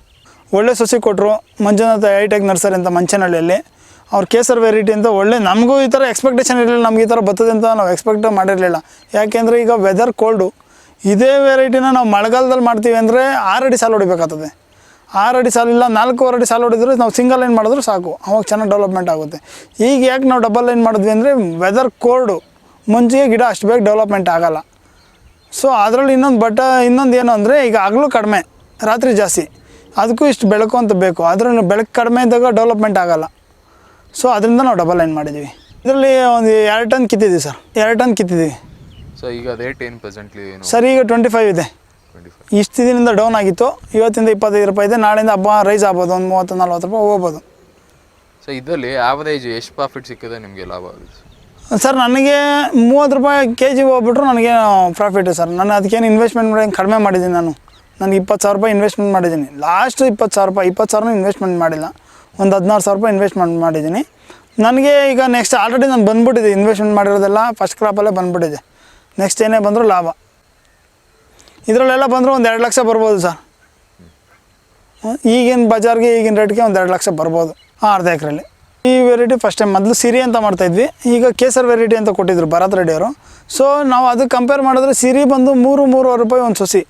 ಒಳ್ಳೆ ಸೊಸಿ ಕೊಟ್ಟರು. ಮಂಜುನಾಥ ಹೈಟೆಕ್ ನರ್ಸರಿ ಅಂತ ಮಂಚನಹಳ್ಳಿಯಲ್ಲಿ. ಅವ್ರು ಕೇಸರ್ ವೆರೈಟಿ ಅಂತ ಒಳ್ಳೆ, ನಮಗೂ ಈ ಥರ ಎಕ್ಸ್ಪೆಕ್ಟೇಷನ್ ಇರಲಿಲ್ಲ. ನಮ್ಗೆ ಈ ಥರ ಬರ್ತದೆ ಅಂತ ನಾವು ಎಕ್ಸ್ಪೆಕ್ಟ್ ಮಾಡಿರಲಿಲ್ಲ. ಯಾಕೆಂದರೆ ಈಗ ವೆದರ್ ಕೋಲ್ಡು. ಇದೇ ವೆರೈಟಿನ ನಾವು ಮಳೆಗಾಲದಲ್ಲಿ ಮಾಡ್ತೀವಿ ಅಂದರೆ 6 ಅಡಿ ಸಾಲು ಹೊಡಿಬೇಕಾಗ್ತದೆ. 6 ಅಡಿ ಸಾಲಿಲ್ಲ, 4.25 ಅಡಿ ಸಾಲು ಹೊಡಿದ್ರೆ ನಾವು ಸಿಂಗಲ್ ಲೈನ್ ಮಾಡಿದ್ರು ಸಾಕು. ಅವಾಗ ಚೆನ್ನಾಗಿ ಡೆವಲಪ್ಮೆಂಟ್ ಆಗುತ್ತೆ. ಈಗ ಯಾಕೆ ನಾವು ಡಬಲ್ ಲೈನ್ ಮಾಡಿದ್ವಿ ಅಂದರೆ ವೆದರ್ ಕೋಲ್ಡು, ಮುಂಚೆಗೆ ಗಿಡ ಅಷ್ಟು ಬೇಗ ಡೆವಲಪ್ಮೆಂಟ್ ಆಗೋಲ್ಲ. ಸೊ ಅದರಲ್ಲಿ ಇನ್ನೊಂದು ಏನು ಅಂದರೆ ಈಗ ಹಗಲು ಕಡಿಮೆ, ರಾತ್ರಿ ಜಾಸ್ತಿ. ಅದಕ್ಕೂ ಇಷ್ಟು ಬೆಳಕು ಅಂತ ಬೇಕು. ಅದರಲ್ಲಿ ಬೆಳಕು ಕಡಿಮೆ ಇದ್ದಾಗ ಡೆವಲಪ್ಮೆಂಟ್ ಆಗೋಲ್ಲ. ಸೊ ಅದರಿಂದ ನಾವು ಡಬಲ್ ಲೈನ್ ಮಾಡಿದ್ದೀವಿ. ಇದರಲ್ಲಿ ಒಂದು 2 ಟನ್ ಕಿತ್ತಿದ್ದೀವಿ ಸರ್. 2 ಟನ್ ಕಿತ್ತಿದ್ದೀವಿ. ಸೊ ಈಗ ರೇಟ್ ಏನು ಪ್ರೆಸೆಂಟ್ಲಿ? ಸರ್ ಈಗ 25 ಇದೆ. 25. ಇಷ್ಟು ದಿನದಿಂದ ಡೌನ್ ಆಗಿತ್ತು. ಇವತ್ತಿಂದ 25 ರೂಪಾಯಿ ಇದೆ. ನಾಳೆಯಿಂದ ಹಬ್ಬ ರೈಸ್ ಆಗ್ಬೋದು, ಒಂದು 30-40 ರೂಪಾಯಿ ಹೋಗ್ಬೋದು. ಸೊ ಇದರಲ್ಲಿ ಆವರೇಜ್ ಎಷ್ಟು ಪ್ರಾಫಿಟ್ ಸಿಕ್ಕಿದೆ ನಿಮಗೆ, ಲಾಭ ಆಗುತ್ತೆ ಸರ್? ನನಗೆ 30 ರೂಪಾಯಿ kg ಹೋಗ್ಬಿಟ್ರು ನನಗೆ ಪ್ರಾಫಿಟ್ ಸರ್. ನಾನು ಅದಕ್ಕೇನು ಇನ್ವೆಸ್ಟ್ಮೆಂಟ್ ಮಾಡಿ ಕಡಿಮೆ ಮಾಡಿದ್ದೀನಿ. ನನಗೆ 20,000 ರೂಪಾಯಿ ಇನ್ವೆಸ್ಟ್ಮೆಂಟ್ ಮಾಡಿದ್ದೀನಿ. ಲಾಸ್ಟ್ 20,000 ರೂಪಾಯಿ, 20,000 ಇನ್ವೆಸ್ಟ್ಮೆಂಟ್ ಮಾಡಿಲ್ಲ. ಒಂದು 16,000 ರೂಪಾಯಿ ಇನ್ವೆಸ್ಟ್ಮೆಂಟ್ ಮಾಡಿದ್ದೀನಿ. ನನಗೆ ಈಗ ನೆಕ್ಸ್ಟ್ ಆಲ್ರೆಡಿ ನಾನು ಬಂದುಬಿಟ್ಟಿದೆ. ಇನ್ವೆಸ್ಟ್ಮೆಂಟ್ ಮಾಡಿರೋದೆಲ್ಲ ಫಸ್ಟ್ ಕ್ರಾಪಲ್ಲೇ ಬಂದುಬಿಟ್ಟಿದೆ. ನೆಕ್ಸ್ಟ್ ಏನೇ ಬಂದರೂ ಲಾಭ. ಇದರಲ್ಲೆಲ್ಲ ಬಂದರೂ ಒಂದು 2 ಲಕ್ಷ ಬರ್ಬೋದು ಸರ್. ಈಗಿನ ಬಜಾರ್ಗೆ, ಈಗಿನ ರೇಟ್ಗೆ ಒಂದು 2 ಲಕ್ಷ ಬರ್ಬೋದು ಅರ್ಧ ಎಕರೆಯಲ್ಲಿ. ಈ ವೆರೈಟಿ ಫಸ್ಟ್ ಟೈಮ್. ಮೊದಲು ಸಿರಿ ಅಂತ ಮಾಡ್ತಾಯಿದ್ವಿ. ಈಗ ಕೇಸರ್ ವೆರೈಟಿ ಅಂತ ಕೊಟ್ಟಿದ್ರು ಭರತ್ ರೆಡ್ಡಿ ಅವರು. ಸೊ ನಾವು ಅದಕ್ಕೆ ಕಂಪೇರ್ ಮಾಡಿದ್ರೆ ಸಿರಿ ಬಂದು 3-3.5 ರೂಪಾಯಿ ಒಂದು ಸೊಸಿ.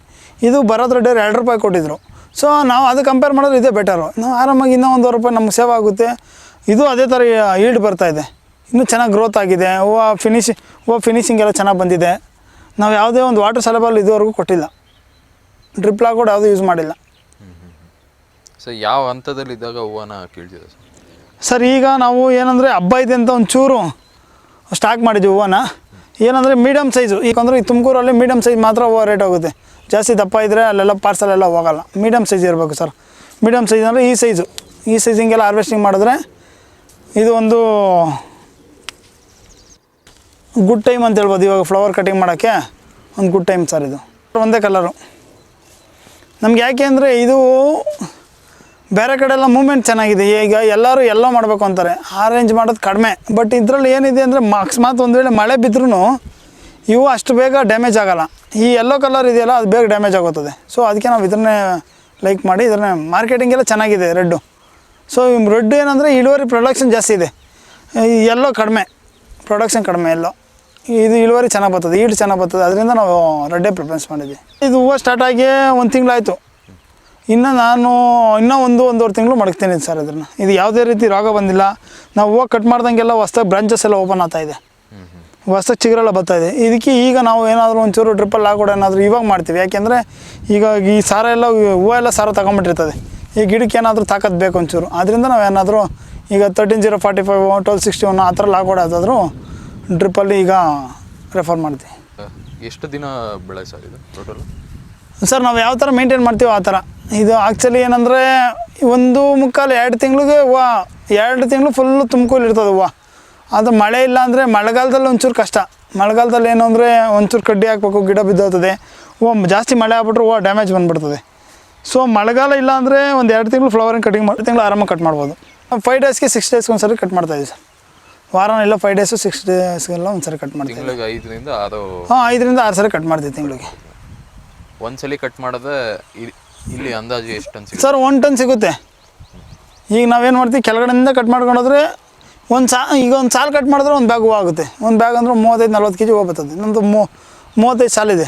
ಇದು ಭರತ್ ರೆಡ್ಡಿ ಅವರು 2 ರೂಪಾಯಿ ಕೊಟ್ಟಿದ್ರು. ಸೊ ನಾವು ಅದು ಕಂಪೇರ್ ಮಾಡಿದ್ರೆ ಇದೇ ಬೆಟರು. ನಾವು ಆರಾಮಾಗಿ ಇನ್ನೂ 1 ರೂಪಾಯಿ ನಮ್ಗೆ ಸೇವ್ ಆಗುತ್ತೆ. ಇದು ಅದೇ ಥರ ಈಲ್ಡ್ ಬರ್ತಾಯಿದೆ. ಇನ್ನೂ ಚೆನ್ನಾಗಿ ಗ್ರೋತ್ ಆಗಿದೆ. ಹೂವು ಫಿನಿಶಿಂಗ್ ಎಲ್ಲ ಚೆನ್ನಾಗಿ ಬಂದಿದೆ. ನಾವು ಯಾವುದೇ ಒಂದು ವಾಟರ್ ಸೆಲೆಬಲ್ ಇದುವರೆಗೂ ಕೊಟ್ಟಿಲ್ಲ. ಡ್ರಿಪ್ ಲಾಗೋಡ್ ಯಾವುದೂ ಯೂಸ್ ಮಾಡಿಲ್ಲ. ಸೊ ಯಾವ ಹಂತದಲ್ಲಿ ಇದ್ದಾಗ ಹೂವನ್ನ ಕೀಳ್ತಿದೆ ಸರ್? ಈಗ ನಾವು ಏನಂದರೆ ಹಬ್ಬ ಇದೆ ಅಂತ ಒಂಚೂರು ಸ್ಟಾಕ್ ಮಾಡಿದ್ವಿ ಹೂವನ್ನ. ಏನಂದರೆ ಮೀಡಿಯಮ್ ಸೈಜು. ಈಗಂದ್ರೆ ಈ ತುಮಕೂರಲ್ಲಿ ಮೀಡಿಯಮ್ ಸೈಜ್ ಮಾತ್ರ ಹೂವು ರೇಟ್ ಹೋಗುತ್ತೆ. ಜಾಸ್ತಿ ದಪ್ಪ ಇದ್ದರೆ ಅಲ್ಲೆಲ್ಲ ಪಾರ್ಸಲ್ ಎಲ್ಲ ಹೋಗೋಲ್ಲ. ಮೀಡಿಯಮ್ ಸೈಜ್ ಇರಬೇಕು ಸರ್. ಮೀಡಿಯಮ್ ಸೈಜ್ ಅಂದರೆ ಈ ಸೈಜಿಂಗೆಲ್ಲ ಹಾರ್ವೆಸ್ಟಿಂಗ್ ಮಾಡಿದ್ರೆ ಇದು ಒಂದು ಗುಡ್ ಟೈಮ್ ಅಂತ ಹೇಳ್ಬೋದು. ಇವಾಗ ಫ್ಲವರ್ ಕಟಿಂಗ್ ಮಾಡೋಕ್ಕೆ ಒಂದು ಗುಡ್ ಟೈಮ್ ಸರ್. ಇದು ಒಂದೇ ಕಲರು ನಮ್ಗೆ. ಯಾಕೆ ಅಂದರೆ ಇದು ಬೇರೆ ಕಡೆ ಎಲ್ಲ ಮೂಮೆಂಟ್ ಚೆನ್ನಾಗಿದೆ. ಈಗ ಎಲ್ಲರೂ ಎಲ್ಲೋ ಮಾಡಬೇಕು ಅಂತಾರೆ. ಆರೆಂಜ್ ಮಾಡೋದು ಕಡಿಮೆ. ಬಟ್ ಇದರಲ್ಲಿ ಏನಿದೆ ಅಂದರೆ ಅಕಸ್ಮಾತ್ ಒಂದು ವೇಳೆ ಮಳೆ ಬಿದ್ದರೂ ಇವು ಅಷ್ಟು ಬೇಗ ಡ್ಯಾಮೇಜ್ ಆಗೋಲ್ಲ. ಈ ಯೆಲ್ಲೋ ಕಲರ್ ಇದೆಯಲ್ಲ, ಅದು ಬೇಗ ಡ್ಯಾಮೇಜ್ ಆಗೋತ್ತದೆ. ಸೊ ಅದಕ್ಕೆ ನಾವು ಇದನ್ನೇ ಲೈಕ್ ಮಾಡಿ ಇದನ್ನೇ ಮಾರ್ಕೆಟಿಂಗ್ ಎಲ್ಲ ಚೆನ್ನಾಗಿದೆ ರೆಡ್ಡು. ಸೊ ರೆಡ್ ಏನಂದರೆ ಇಳುವರಿ ಪ್ರೊಡಕ್ಷನ್ ಜಾಸ್ತಿ ಇದೆ. ಎಲ್ಲೋ ಕಡಿಮೆ, ಪ್ರೊಡಕ್ಷನ್ ಕಡಿಮೆ. ಎಲ್ಲೋ ಇದು ಇಳುವರಿ ಚೆನ್ನಾಗಿ ಬರ್ತದೆ, ಈಲ್ಡ್ ಚೆನ್ನಾಗಿ ಬರ್ತದೆ. ಅದರಿಂದ ನಾವು ರೆಡ್ಡೇ ಪ್ರಿಫರೆನ್ಸ್ ಮಾಡಿದ್ವಿ. ಇದು ಹೂವು ಸ್ಟಾರ್ಟ್ ಆಗಿ 1 ತಿಂಗಳಾಯಿತು. ಇನ್ನು ನಾನು ಒಂದೂವರೆ ತಿಂಗಳು ಮಡಗ್ತೀನಿ ಸರ್ ಇದನ್ನು. ಇದು ಯಾವುದೇ ರೀತಿ ರೋಗ ಬಂದಿಲ್ಲ. ನಾವು ಹೂವು ಕಟ್ ಮಾಡ್ದಂಗೆಲ್ಲ ಹೊಸ್ದಾಗಿ ಬ್ರಾಂಚಸ್ ಎಲ್ಲ ಓಪನ್ ಆಗ್ತಾ ಇದೆ, ಹೊಸ್ದಾಗಿ ಚಿಗುರೆಲ್ಲ ಬರ್ತಾಯಿದೆ. ಇದಕ್ಕೆ ಈಗ ನಾವು ಏನಾದರೂ ಒಂಚೂರು ಡ್ರಿಪ್ಪಲ್ಲಿ ಹಾಕೊಡು ಏನಾದರೂ ಇವಾಗ ಮಾಡ್ತೀವಿ. ಯಾಕೆಂದರೆ ಈಗ ಈ ಸಾರ ಎಲ್ಲ ಹೂವು ಎಲ್ಲ ಸಾರ ತಗೊಂಬಿಟ್ಟಿರ್ತದೆ. ಈ ಗಿಡಕ್ಕೆ ಏನಾದರೂ ತಾಕತ್ತು ಬೇಕು ಒಂಚೂರು. ಆದ್ದರಿಂದ ನಾವು ಏನಾದರೂ ಈಗ 13-0-45 12-61 ಆ ಥರ ಹಾಕೊಡೋದಾದರೂ ಡ್ರಿಪ್ಪಲ್ಲಿ ಈಗ ರೆಫರ್ ಮಾಡ್ತೀವಿ. ಎಷ್ಟು ದಿನ ಬೆಳೆ ಸರ್ ಇದು ಟೋಟಲ್? ಸರ್ ನಾವು ಯಾವ ಥರ ಮೇಂಟೈನ್ ಮಾಡ್ತೀವೋ ಆ ಥರ. ಇದು ಆ್ಯಕ್ಚುಲಿ ಏನಂದರೆ 1.25-2 ತಿಂಗಳಿಗೆ ಹೂವು 2 ತಿಂಗಳು ಫುಲ್ಲು ತುಮಕೂಲಿರ್ತದೆ ಹೂವು. ಅದು ಮಳೆ ಇಲ್ಲ ಅಂದರೆ ಮಳೆಗಾಲದಲ್ಲಿ ಒಂಚೂರು ಕಷ್ಟ. ಮಳೆಗಾಲದಲ್ಲಿ ಏನು ಅಂದರೆ ಒಂಚೂರು ಕಡ್ಡಿ ಹಾಕ್ಬೇಕು, ಗಿಡ ಬಿದ್ದೋಗ್ತದೆ. ಹೂವು ಜಾಸ್ತಿ ಮಳೆ ಆಗ್ಬಿಟ್ರೆ ಹೂವು ಡ್ಯಾಮೇಜ್ ಬಂದುಬಿಡ್ತದೆ. ಸೊ ಮಳೆಗಾಲ ಇಲ್ಲ ಅಂದರೆ 2 ತಿಂಗಳು ಫ್ಲವರಿಂಗ್ ಕಟಿಂಗ್ ಮಾಡಿ ತಿಂಗಳು ಆರಾಮಾಗಿ ಕಟ್ ಮಾಡ್ಬೋದು. 5 ಡೇಸ್ಗೆ 6 ಡೇಸ್ಗೆ ಒಂದು ಸರಿ ಕಟ್ ಮಾಡ್ತಾಯಿದ್ದೀವಿ ಸರ್. ವಾರನ ಇಲ್ಲ 5 ಡೇಸು 6 ಡೇಸ್ಗೆಲ್ಲ ಒಂದು ಸರಿ ಕಟ್ ಮಾಡ್ತೀವಿ. ತಿಂಗಳಿಗೆ 5ರಿಂದ 6 ಸರಿ ಕಟ್ ಮಾಡ್ತೀವಿ ತಿಂಗಳಿಗೆ. ಒಂದ್ಸಲಿ ಕಟ್ ಮಾಡೋದೇ ಇಲ್ಲಿ ಅಂದಾಜು ಎಷ್ಟು ಟನ್ ಸಿಗುತ್ತೆ ಸರ್? 1 ಟನ್ ಸಿಗುತ್ತೆ. ಈಗ ನಾವೇನು ಮಾಡ್ತೀವಿ, ಕೆಳಗಡೆಯಿಂದ ಕಟ್ ಮಾಡ್ಕೊಂಡೋದ್ರೆ ಈಗ ಒಂದು ಸಾಲು ಕಟ್ ಮಾಡಿದ್ರೆ ಒಂದು ಬ್ಯಾಗ್ ಹೂವು ಆಗುತ್ತೆ. ಒಂದು ಬ್ಯಾಗ್ ಅಂದ್ರೆ 35-40 kg ಹೂವು ಬರ್ತದೆ. ನಮ್ಮದು 35 ಸಾಲಿದೆ.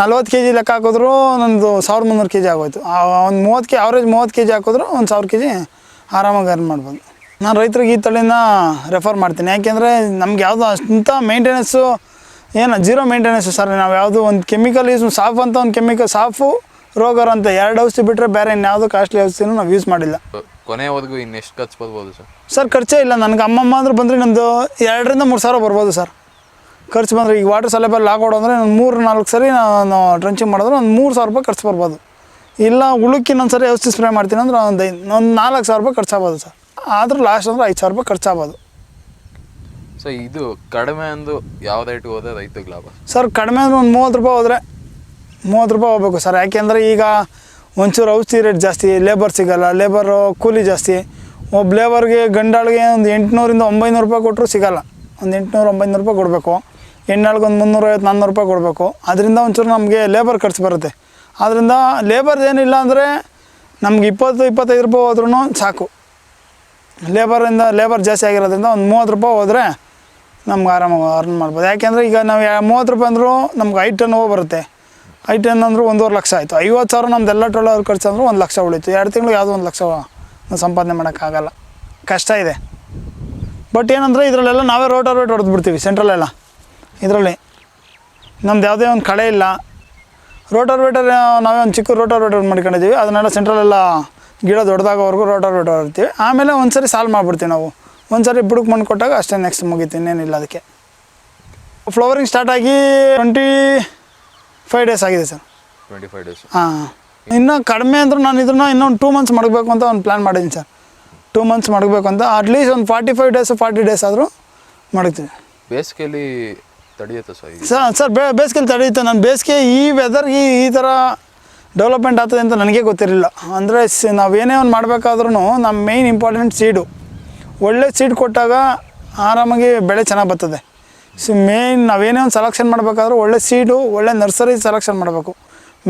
40 kg ಲೆಕ್ಕ ಹಾಕಿದ್ರು ನಮ್ಮದು 1300 kg ಆಗೋಯ್ತು. ಒಂದು 30 kg ಹಾಕಿದ್ರು 1000 kg ಆರಾಮಾಗಿ ಅರ್ನ್ ಮಾಡ್ಬೋದು. ನಾನು ರೈತರಿಗೆ ಈ ತಳಿನ ರೆಫರ್ ಮಾಡ್ತೀನಿ. ಯಾಕೆಂದರೆ ನಮ್ಗೆ ಯಾವುದೋ ಅಂಥ ಮೇಂಟೆನೆನ್ಸು ಝೀರೋ ಮೇಂಟೆನೆನ್ಸು ಸರ್. ನಾವು ಯಾವುದು ಒಂದು ಕೆಮಿಕಲ್ ಸಾಫ್ ಅಂತ ಒಂದು ಕೆಮಿಕಲ್ ಸಾಫು ರೋಗರ್ ಅಂತ 2 ಔಷಧಿ ಬಿಟ್ಟರೆ ಬೇರೆ ಇನ್ಯಾವುದೋ ಕಾಸ್ಟ್ಲಿ ಔಷಧಿನೂ ನಾವು ಯೂಸ್ ಮಾಡಿಲ್ಲ. ಕೊನೆಯವರೆಗೂ ಇನ್ನೆಷ್ಟು ಖರ್ಚು ಬರ್ಬೋದು ಸರ್? ಸರ್ ಖರ್ಚೇ ಇಲ್ಲ. ನನಗೆ ಅಮ್ಮಮ್ಮ ಅಂದ್ರೆ ಬಂದರೆ ನಮ್ಮದು 2,000-3,000 ಸಾವಿರ ಬರ್ಬೋದು ಸರ್ ಖರ್ಚು ಬಂದರೆ. ಈಗ ವಾಟರ್ ಸಲೆಬಲ್ಲಿ ಹಾಕೊಡು ಅಂದರೆ ನಾನು 3-4 ಸರಿ ನಾನು ಟ್ರಂಚಿಂಗ್ ಮಾಡಿದ್ರೆ ಒಂದು 3,000 ರೂಪಾಯಿ ಖರ್ಚು ಬರ್ಬೋದು. ಇಲ್ಲ ಉಳುಕ್ಕಿ ಇನ್ನೊಂದು ಸರಿ ಔಷಧಿ ಸ್ಪ್ರೇ ಮಾಡ್ತೀನಿ ಅಂದ್ರೆ ಒಂದು 4,000 ರೂಪಾಯಿ ಖರ್ಚಾಗ್ಬೋದು ಸರ್. ಆದರೂ ಲಾಸ್ಟ್ ಅಂದರೆ 5,000 ರೂಪಾಯಿ ಖರ್ಚಾಗ್ಬೋದು. ಸೊ ಇದು ಕಡಿಮೆ ಅಂದು ಯಾವ ರೇಟಿಗೆ ಹೋದರೆ ರೈತಗೆ ಲಾಭ ಸರ್? ಕಡಿಮೆ ಅಂದರೆ ಒಂದು 30 ರೂಪಾಯಿ ಹೋದರೆ 30 ರೂಪಾಯಿ ಹೋಗ್ಬೇಕು ಸರ್. ಯಾಕೆಂದರೆ ಈಗ ಒಂಚೂರು ಔಷಧಿ ರೇಟ್ ಜಾಸ್ತಿ, ಲೇಬರ್ ಸಿಗೋಲ್ಲ, ಲೇಬರು ಕೂಲಿ ಜಾಸ್ತಿ. ಒಬ್ಬ ಲೇಬರ್ಗೆ ಗಂಡಾಳಿಗೆ ಒಂದು 800-900 ರೂಪಾಯಿ ಕೊಟ್ಟರು ಸಿಗೋಲ್ಲ. ಒಂದು 800-900 ರೂಪಾಯಿ ಕೊಡಬೇಕು. ಹೆಣ್ಣಾಳಿಗೆ ಒಂದು 350-400 ರೂಪಾಯಿ ಕೊಡಬೇಕು. ಅದರಿಂದ ಒಂಚೂರು ನಮಗೆ ಲೇಬರ್ ಖರ್ಚು ಬರುತ್ತೆ. ಆದ್ದರಿಂದ ಲೇಬರ್ದು ಏನಿಲ್ಲ ಅಂದರೆ ನಮ್ಗೆ 20-25 ರೂಪಾಯಿ ಹೋದ್ರೂ ಸಾಕು. ಲೇಬರ್ ಜಾಸ್ತಿ ಆಗಿರೋದ್ರಿಂದ ಒಂದು 30 ರೂಪಾಯಿ ಹೋದರೆ ನಮ್ಗೆ ಆರಾಮಾಗಿ ಅರ್ನ್ ಮಾಡ್ಬೋದು. ಯಾಕೆಂದರೆ ಈಗ ನಾವು 30 ರೂಪಾಯಿ ಅಂದರೂ ನಮ್ಗೆ 5 ಟನ್ ಹೂವು ಬರುತ್ತೆ. 5 ಟನ್ ಅಂದರೂ 1.5 ಲಕ್ಷ ಆಯಿತು. 50,000 ನಮ್ದೆಲ್ಲ ಟೋಟಲ್ ಖರ್ಚು ಅಂದ್ರೆ 1 ಲಕ್ಷ ಉಳಿತು. 2 ತಿಂಗಳು ಯಾವುದೋ 1 ಲಕ್ಷ ನಾವು ಸಂಪಾದನೆ ಮಾಡೋಕ್ಕಾಗಲ್ಲ, ಕಷ್ಟ ಇದೆ. ಬಟ್ ಏನಂದರೆ ಇದರಲ್ಲೆಲ್ಲ ನಾವೇ ರೋಟಾವೇಟ್ ಹೊಡೆದ್ಬಿಡ್ತೀವಿ ಸೆಂಟ್ರಲ್ಲೆಲ್ಲ. ಇದರಲ್ಲಿ ನಮ್ದು ಯಾವುದೇ ಒಂದು ಕಳೆ ಇಲ್ಲ. ರೋಟಾವೇಟರ್ ನಾವೇ ಒಂದು ಚಿಕ್ಕ ರೋಟಾವೇಟರ್ ಮಾಡ್ಕೊಂಡಿದ್ದೀವಿ. ಅದನ್ನೆಲ್ಲ ಸೆಂಟ್ರಲ್ಲೆಲ್ಲ ಗಿಡ ದೊಡ್ಡದಾಗೋವರೆಗೂ ರೋಟಾವೇಟರ್ ಹೊಡ್ತೀವಿ. ಆಮೇಲೆ ಒಂದು ಸರಿ ಸಾಲ್ವ್ ಮಾಡಿಬಿಡ್ತೀವಿ ನಾವು. ಒಂದು ಸರಿ ಬುಡಕ್ಕೆ ಮಣ್ಣು ಕೊಟ್ಟಾಗ ಅಷ್ಟೇ, ನೆಕ್ಸ್ಟ್ ಮುಗೀತು, ಇನ್ನೇನಿಲ್ಲ. ಅದಕ್ಕೆ ಫ್ಲವರಿಂಗ್ ಸ್ಟಾರ್ಟ್ ಆಗಿ 25 ಡೇಸ್ ಆಗಿದೆ ಸರ್. 25 ಡೇಸ್. ಹಾಂ, ಇನ್ನೂ ಕಡಿಮೆ ಅಂದರೂ ನಾನು ಇದನ್ನು ಇನ್ನೊಂದು 2 ಮಂತ್ಸ್ ಮಾಡಬೇಕು ಅಂತ ಒಂದು ಪ್ಲ್ಯಾನ್ ಮಾಡಿದ್ದೀನಿ ಸರ್. 2 ಮಂತ್ಸ್ ಮಾಡಬೇಕು ಅಂತ. ಅಟ್ಲೀಸ್ಟ್ ಒಂದು 45 ಡೇಸ್ 40 ಡೇಸ್ ಆದರೂ ಮಾಡ್ತೀವಿ. ಬೇಸಿಗೆಯಲ್ಲಿ ತಡೆಯುತ್ತೆ ಸರ್? ಬೇಸಿಗೆಯಲ್ಲಿ ತಡೆಯುತ್ತೆ. ನಾನು ಬೇಸಿಗೆ ಈ ವೆದರ್ಗೆ ಈ ಥರ ಡೆವಲಪ್ಮೆಂಟ್ ಆಗ್ತದೆ ಅಂತ ನನಗೆ ಗೊತ್ತಿರಲಿಲ್ಲ. ಅಂದರೆ ನಾವೇನೇ ಒಂದು ಮಾಡಬೇಕಾದ್ರೂ ನಮ್ಮ ಮೇಯ್ನ್ ಇಂಪಾರ್ಟೆಂಟ್ ಸೀಡು. ಒಳ್ಳೆ ಸೀಡ್ ಕೊಟ್ಟಾಗ ಆರಾಮಾಗಿ ಬೆಳೆ ಚೆನ್ನಾಗಿ ಬರ್ತದೆ. ಮೇಯ್ನ್ ನಾವೇನೇ ಒಂದು ಸೆಲೆಕ್ಷನ್ ಮಾಡಬೇಕಾದ್ರೂ ಒಳ್ಳೆ ಸೀಡು, ಒಳ್ಳೆ ನರ್ಸರಿ ಸೆಲೆಕ್ಷನ್ ಮಾಡಬೇಕು.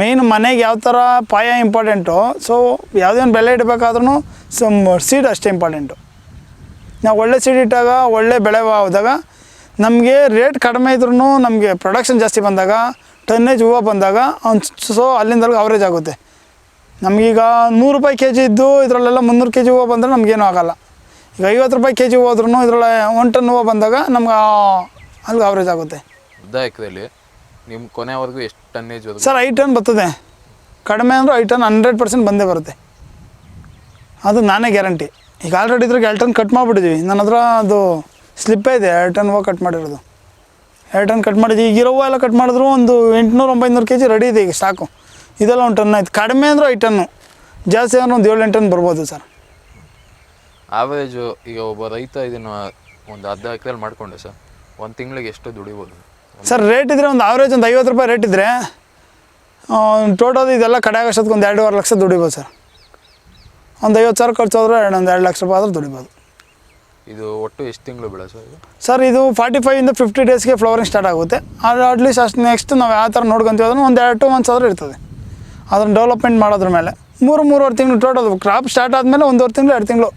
ಮೇಯ್ನ್ ಮನೆಗೆ ಯಾವ ಥರ ಪಾಯ ಇಂಪಾರ್ಟೆಂಟು, ಸೊ ಯಾವುದೇ ಒಂದು ಬೆಳೆ ಇಡಬೇಕಾದ್ರೂ ಸೀಡ್ ಅಷ್ಟೇ ಇಂಪಾರ್ಟೆಂಟು. ನಾವು ಒಳ್ಳೆ ಸೀಡ್ ಇಟ್ಟಾಗ ಒಳ್ಳೆ ಬೆಳೆ ಹೋದಾಗ ನಮಗೆ ರೇಟ್ ಕಡಿಮೆ ಇದ್ರೂ ನಮಗೆ ಪ್ರೊಡಕ್ಷನ್ ಜಾಸ್ತಿ ಬಂದಾಗ, ಟನ್ನೇಜ್ ಹೂವು ಬಂದಾಗ ಸೊ ಅಲ್ಲಿಂದಲ್ಗೆ ಅವರೇಜ್ ಆಗುತ್ತೆ. ನಮಗೀಗ 100 ರೂಪಾಯಿ kg ಇದ್ದು ಇದರಲ್ಲೆಲ್ಲ 300 kg ಹೂವು ಬಂದರೆ ನಮಗೇನೂ ಆಗೋಲ್ಲ. ಈಗ 50 ರೂಪಾಯಿ kg ಹೋದ್ರೂ ಇದರೊಳ್ಳೆ 1 ಟನ್ ಹೂವು ಬಂದಾಗ ನಮ್ಗೆ ಅಲ್ಲಿಗೆ ಅವರೇಜ್ ಆಗುತ್ತೆ. ಎಕರೆಯಲ್ಲಿ ನಿಮ್ಮ ಕೊನೆವರೆಗೂ ಎಷ್ಟು ಟನ್ನೇಜ್ ಸರ್? 5 ಟನ್ ಬರ್ತದೆ. ಕಡಿಮೆ ಅಂದರೆ 5 ಟನ್ 100% ಬಂದೇ ಬರುತ್ತೆ. ಅದು ನಾನೇ ಗ್ಯಾರಂಟಿ. ಈಗ ಆಲ್ರೆಡಿ ಇದ್ರಿಗೆ 2 ಟನ್ ಕಟ್ ಮಾಡಿಬಿಟ್ಟಿದ್ದೀವಿ. ನನ್ನ ಹತ್ರ ಅದು ಸ್ಲಿಪ್ಪೇ ಇದೆ. 2 ಟನ್ ಹೂವು ಕಟ್ ಮಾಡಿರೋದು. 2 ಟನ್ ಕಟ್ ಮಾಡಿದ್ವಿ. ಈಗ ಇರೋ ಹೂವು ಎಲ್ಲ ಕಟ್ ಮಾಡಿದ್ರು ಒಂದು 800-900 kg ರೆಡಿ ಇದೆ ಈಗ ಸ್ಟಾಕು. ಇದೆಲ್ಲ 1 ಟನ್ ಆಯ್ತು. ಕಡಿಮೆ ಅಂದರೆ 5 ಟನ್ನು, ಜಾಸ್ತಿ ಅಂದರೆ ಒಂದು 7-8 ಟನ್ ಬರ್ಬೋದು ಸರ್. ಆವರೇಜು ಈಗ ಒಬ್ಬ ರೈತ ಇದನ್ನು ಒಂದು ಅರ್ಧ ಎಕರೆಯಲ್ಲಿ ಮಾಡಿಕೊಂಡೆ ಸರ್, ಒಂದು ತಿಂಗಳಿಗೆ ಎಷ್ಟು ದುಡಿಬೋದು ಸರ್? ರೇಟ್ ಇದ್ದರೆ ಒಂದು ಆವ್ರೇಜ್ ಒಂದು 50 ರೂಪಾಯಿ ರೇಟ್ ಇದ್ದರೆ ಟೋಟಲ್ ಇದೆಲ್ಲ ಕಡೆ ಆಗೋಷ್ಟೊತ್ತಿಗೆ ಒಂದು 2.5 ಲಕ್ಷ ದುಡಿಬೋದು ಸರ್. ಒಂದು 50,000 ಖರ್ಚು ಹೋದ್ರೆ ಒಂದು 2 ಲಕ್ಷ ರೂಪಾಯಿ ಆದರೂ ದುಡಿಬೋದು. ಇದು ಒಟ್ಟು ಎಷ್ಟು ತಿಂಗಳು ಬೆಳೆ ಸರ್ ಇದು? ಸರ್ ಇದು 45-50 ಡೇಸ್ಗೆ ಫ್ಲವರಿಂಗ್ ಸ್ಟಾರ್ಟ್ ಆಗುತ್ತೆ. ಅದು ಅಟ್ಲೀಸ್ಟ್ ಅಷ್ಟು ನೆಕ್ಸ್ಟ್ ನಾವು ಯಾವ ಥರ ನೋಡ್ಕೊಂತೀವಿ ಅದನ್ನು ಒಂದು 2 ಮಂತ್ಸ್ ಆದರೂ ಇರ್ತದೆ. ಅದನ್ನು ಡೆವಲಪ್ಮೆಂಟ್ ಮಾಡೋದ್ರ ಮೇಲೆ 3-3.5 ತಿಂಗಳು ಟೋಟಲ್. ಕ್ರಾಪ್ ಸ್ಟಾರ್ಟ್ ಆದಮೇಲೆ 1.5 ತಿಂಗಳು 2 ತಿಂಗಳು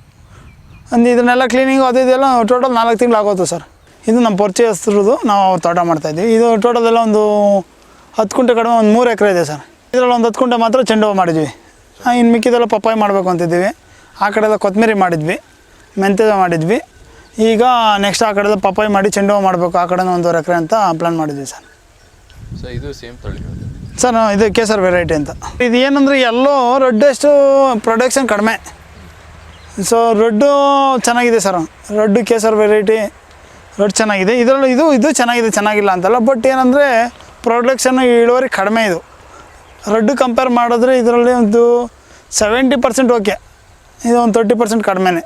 ಇದನ್ನೆಲ್ಲ ಕ್ಲೀನಿಂಗು ಅದು ಇದೆಲ್ಲ ಟೋಟಲ್ 4 ತಿಂಗಳು ಆಗೋದು ಸರ್. ಇದು ನಮ್ಮ ಪರ್ಚೇಸ್ರದ್ದು ನಾವು ತೋಟ ಮಾಡ್ತಾಯಿದ್ವಿ. ಇದು ಟೋಟಲ್ ಎಲ್ಲ ಒಂದು 10 ಕುಂಟೆ ಕಡಿಮೆ ಒಂದು 3 ಎಕರೆ ಇದೆ ಸರ್. ಇದರಲ್ಲಿ ಒಂದು 10 ಕುಂಟೆ ಮಾತ್ರ ಚೆಂಡು ಹೂವು ಮಾಡಿದ್ವಿ. ಇನ್ನು ಮಿಕ್ಕಿದೆಲ್ಲ ಪಪ್ಪಾಯಿ ಮಾಡಬೇಕು ಅಂತಿದ್ದೀವಿ. ಆ ಕಡೆಲ್ಲ ಕೊತ್ತಂಬರಿ ಮಾಡಿದ್ವಿ, ಮೆಂತ್ಯ ಮಾಡಿದ್ವಿ. ಈಗ ನೆಕ್ಸ್ಟ್ ಆ ಕಡೆಲ್ಲ ಪಪ್ಪಾಯಿ ಮಾಡಿ ಚೆಂಡು ಹೂವು ಮಾಡಬೇಕು, ಆ ಕಡೆ 1.5 ಎಕರೆ ಅಂತ ಪ್ಲ್ಯಾನ್ ಮಾಡಿದ್ವಿ ಸರ್. ಸರ್ ಇದು ಸೇಮ್ ತಳಿ ಸರ್ ಇದು ಕೇಸರ್ ವೆರೈಟಿ ಅಂತ. ಇದು ಏನಂದರೆ ಎಲ್ಲೋ ರೆಡ್ಡಷ್ಟು ಪ್ರೊಡಕ್ಷನ್ ಕಡಿಮೆ. ಸೊ ರೆಡ್ಡು ಚೆನ್ನಾಗಿದೆ sir, red Kesar variety red ಚೆನ್ನಾಗಿದೆ. ಇದರಲ್ಲಿ ಇದು ಚೆನ್ನಾಗಿದೆ, ಚೆನ್ನಾಗಿಲ್ಲ ಅಂತಲ್ಲ. ಬಟ್ ಏನಂದರೆ ಪ್ರೊಡಕ್ಷನ್ ಇಳುವರಿ ಕಡಿಮೆ. ಇದು ರೆಡ್ ಕಂಪೇರ್ ಮಾಡಿದ್ರೆ ಇದರಲ್ಲಿ ಒಂದು 70% ಓಕೆ, ಇದು ಒಂದು 30% ಕಡಿಮೆನೇ.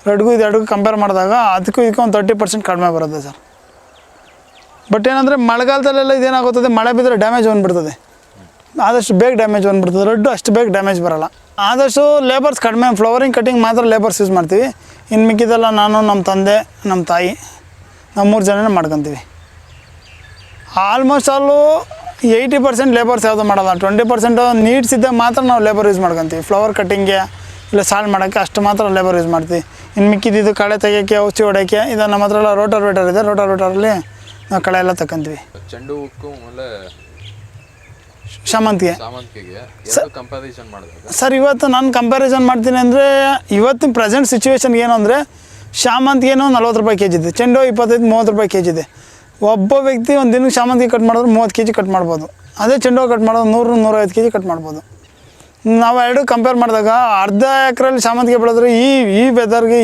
ರೆಡ್ಗೂ ಇದು ಎರಡಕ್ಕೂ ಕಂಪೇರ್ ಮಾಡಿದಾಗ ಅದಕ್ಕೂ ಇದಕ್ಕೂ ಒಂದು 30% ಕಡಿಮೆ ಬರುತ್ತೆ ಸರ್. ಬಟ್ ಏನಂದರೆ ಮಳೆಗಾಲದಲ್ಲೆಲ್ಲ ಇದೇನಾಗುತ್ತದೆ, ಮಳೆ ಬಿದ್ದರೆ ಡ್ಯಾಮೇಜ್ ಬಂದುಬಿಡ್ತದೆ, ಆದಷ್ಟು ಬೇಗ ಡ್ಯಾಮೇಜ್ ಬಂದುಬಿಡ್ತದೆ. ರೆಡ್ಡು ಅಷ್ಟು ಬೇಗ ಡ್ಯಾಮೇಜ್ ಬರೋಲ್ಲ. ಆದಷ್ಟು ಲೇಬರ್ಸ್ ಕಡಿಮೆ, ಫ್ಲವರಿಂಗ್ ಕಟಿಂಗ್ ಮಾತ್ರ ಲೇಬರ್ಸ್ ಯೂಸ್ ಮಾಡ್ತೀವಿ. ಇನ್ನು ಮಿಕ್ಕಿದೆಲ್ಲ ನಾನು, ನಮ್ಮ ತಂದೆ, ನಮ್ಮ ತಾಯಿ, ನಾವು 3 ಜನನೇ ಮಾಡ್ಕೊತೀವಿ. ಆಲ್ಮೋಸ್ಟ್ ಆಲು 80% ಲೇಬರ್ಸ್ ಯಾವುದು ಮಾಡೋಲ್ಲ, 20% ನೀಡ್ಸ್ ಇದ್ದಾಗ ಮಾತ್ರ ನಾವು ಲೇಬರ್ ಯೂಸ್ ಮಾಡ್ಕೊತೀವಿ. ಫ್ಲವರ್ ಕಟ್ಟಿಂಗ್ಗೆ ಇಲ್ಲ ಸಾಲ್ ಮಾಡೋಕ್ಕೆ ಅಷ್ಟು ಮಾತ್ರ ಲೇಬರ್ ಯೂಸ್ ಮಾಡ್ತೀವಿ. ಇನ್ನು ಮಿಕ್ಕಿದ್ದು ಕಳೆ ತೆಗಿಯೋಕ್ಕೆ, ಔಷಧಿ ಹೊಡೆಯೋಕ್ಕೆ ಇದು ನಮ್ಮ ಹತ್ರ ಎಲ್ಲ ರೋಟಾವೇಟರ್ ಇದೆ. ರೋಟಾವೇಟರಲ್ಲಿ ನಾವು ಕಳೆ ಎಲ್ಲ ತಗೊಂತೀವಿ. ಚೆಂಡು ಹೂಕ್ಕೂ ಆಮೇಲೆ ಶಾಮಂತಿಗೆ ಕಂಪ್ಯಾರಿಸನ್ ಮಾಡಿದಾಗ ಸರ್, ಇವತ್ತು ನಾನು ಕಂಪ್ಯಾರಿಸನ್ ಮಾಡ್ತೀನಿ ಅಂದರೆ ಇವತ್ತಿನ ಪ್ರೆಸೆಂಟ್ ಸಿಚುವೇಶನ್ಗೆ ಏನು ಅಂದರೆ ಶಾಮಂತಿಗೇನೋ 40 ರೂಪಾಯಿ ಕೆಜಿ ಇದೆ, ಚೆಂಡು 25-30 ರೂಪಾಯಿ ಕೆಜಿ ಇದೆ. ಒಬ್ಬ ವ್ಯಕ್ತಿ ಒಂದು ದಿನಕ್ಕೆ ಶಾಮಂತಿಗೆ ಕಟ್ ಮಾಡಿದ್ರೆ 30 ಕೆಜಿ ಕಟ್ ಮಾಡ್ಬೋದು. ಅದೇ ಚೆಂಡು ಕಟ್ ಮಾಡೋದು 100-150 ಕೆಜಿ ಕಟ್ ಮಾಡ್ಬೋದು. ನಾವು ಎರಡು ಕಂಪೇರ್ ಮಾಡಿದಾಗ ಅರ್ಧ ಎಕರೆಯಲ್ಲಿ ಶಾಮಂತಿಗೆ ಬೆಳೆದ್ರೆ ಈ ವೆದರ್ಗೆ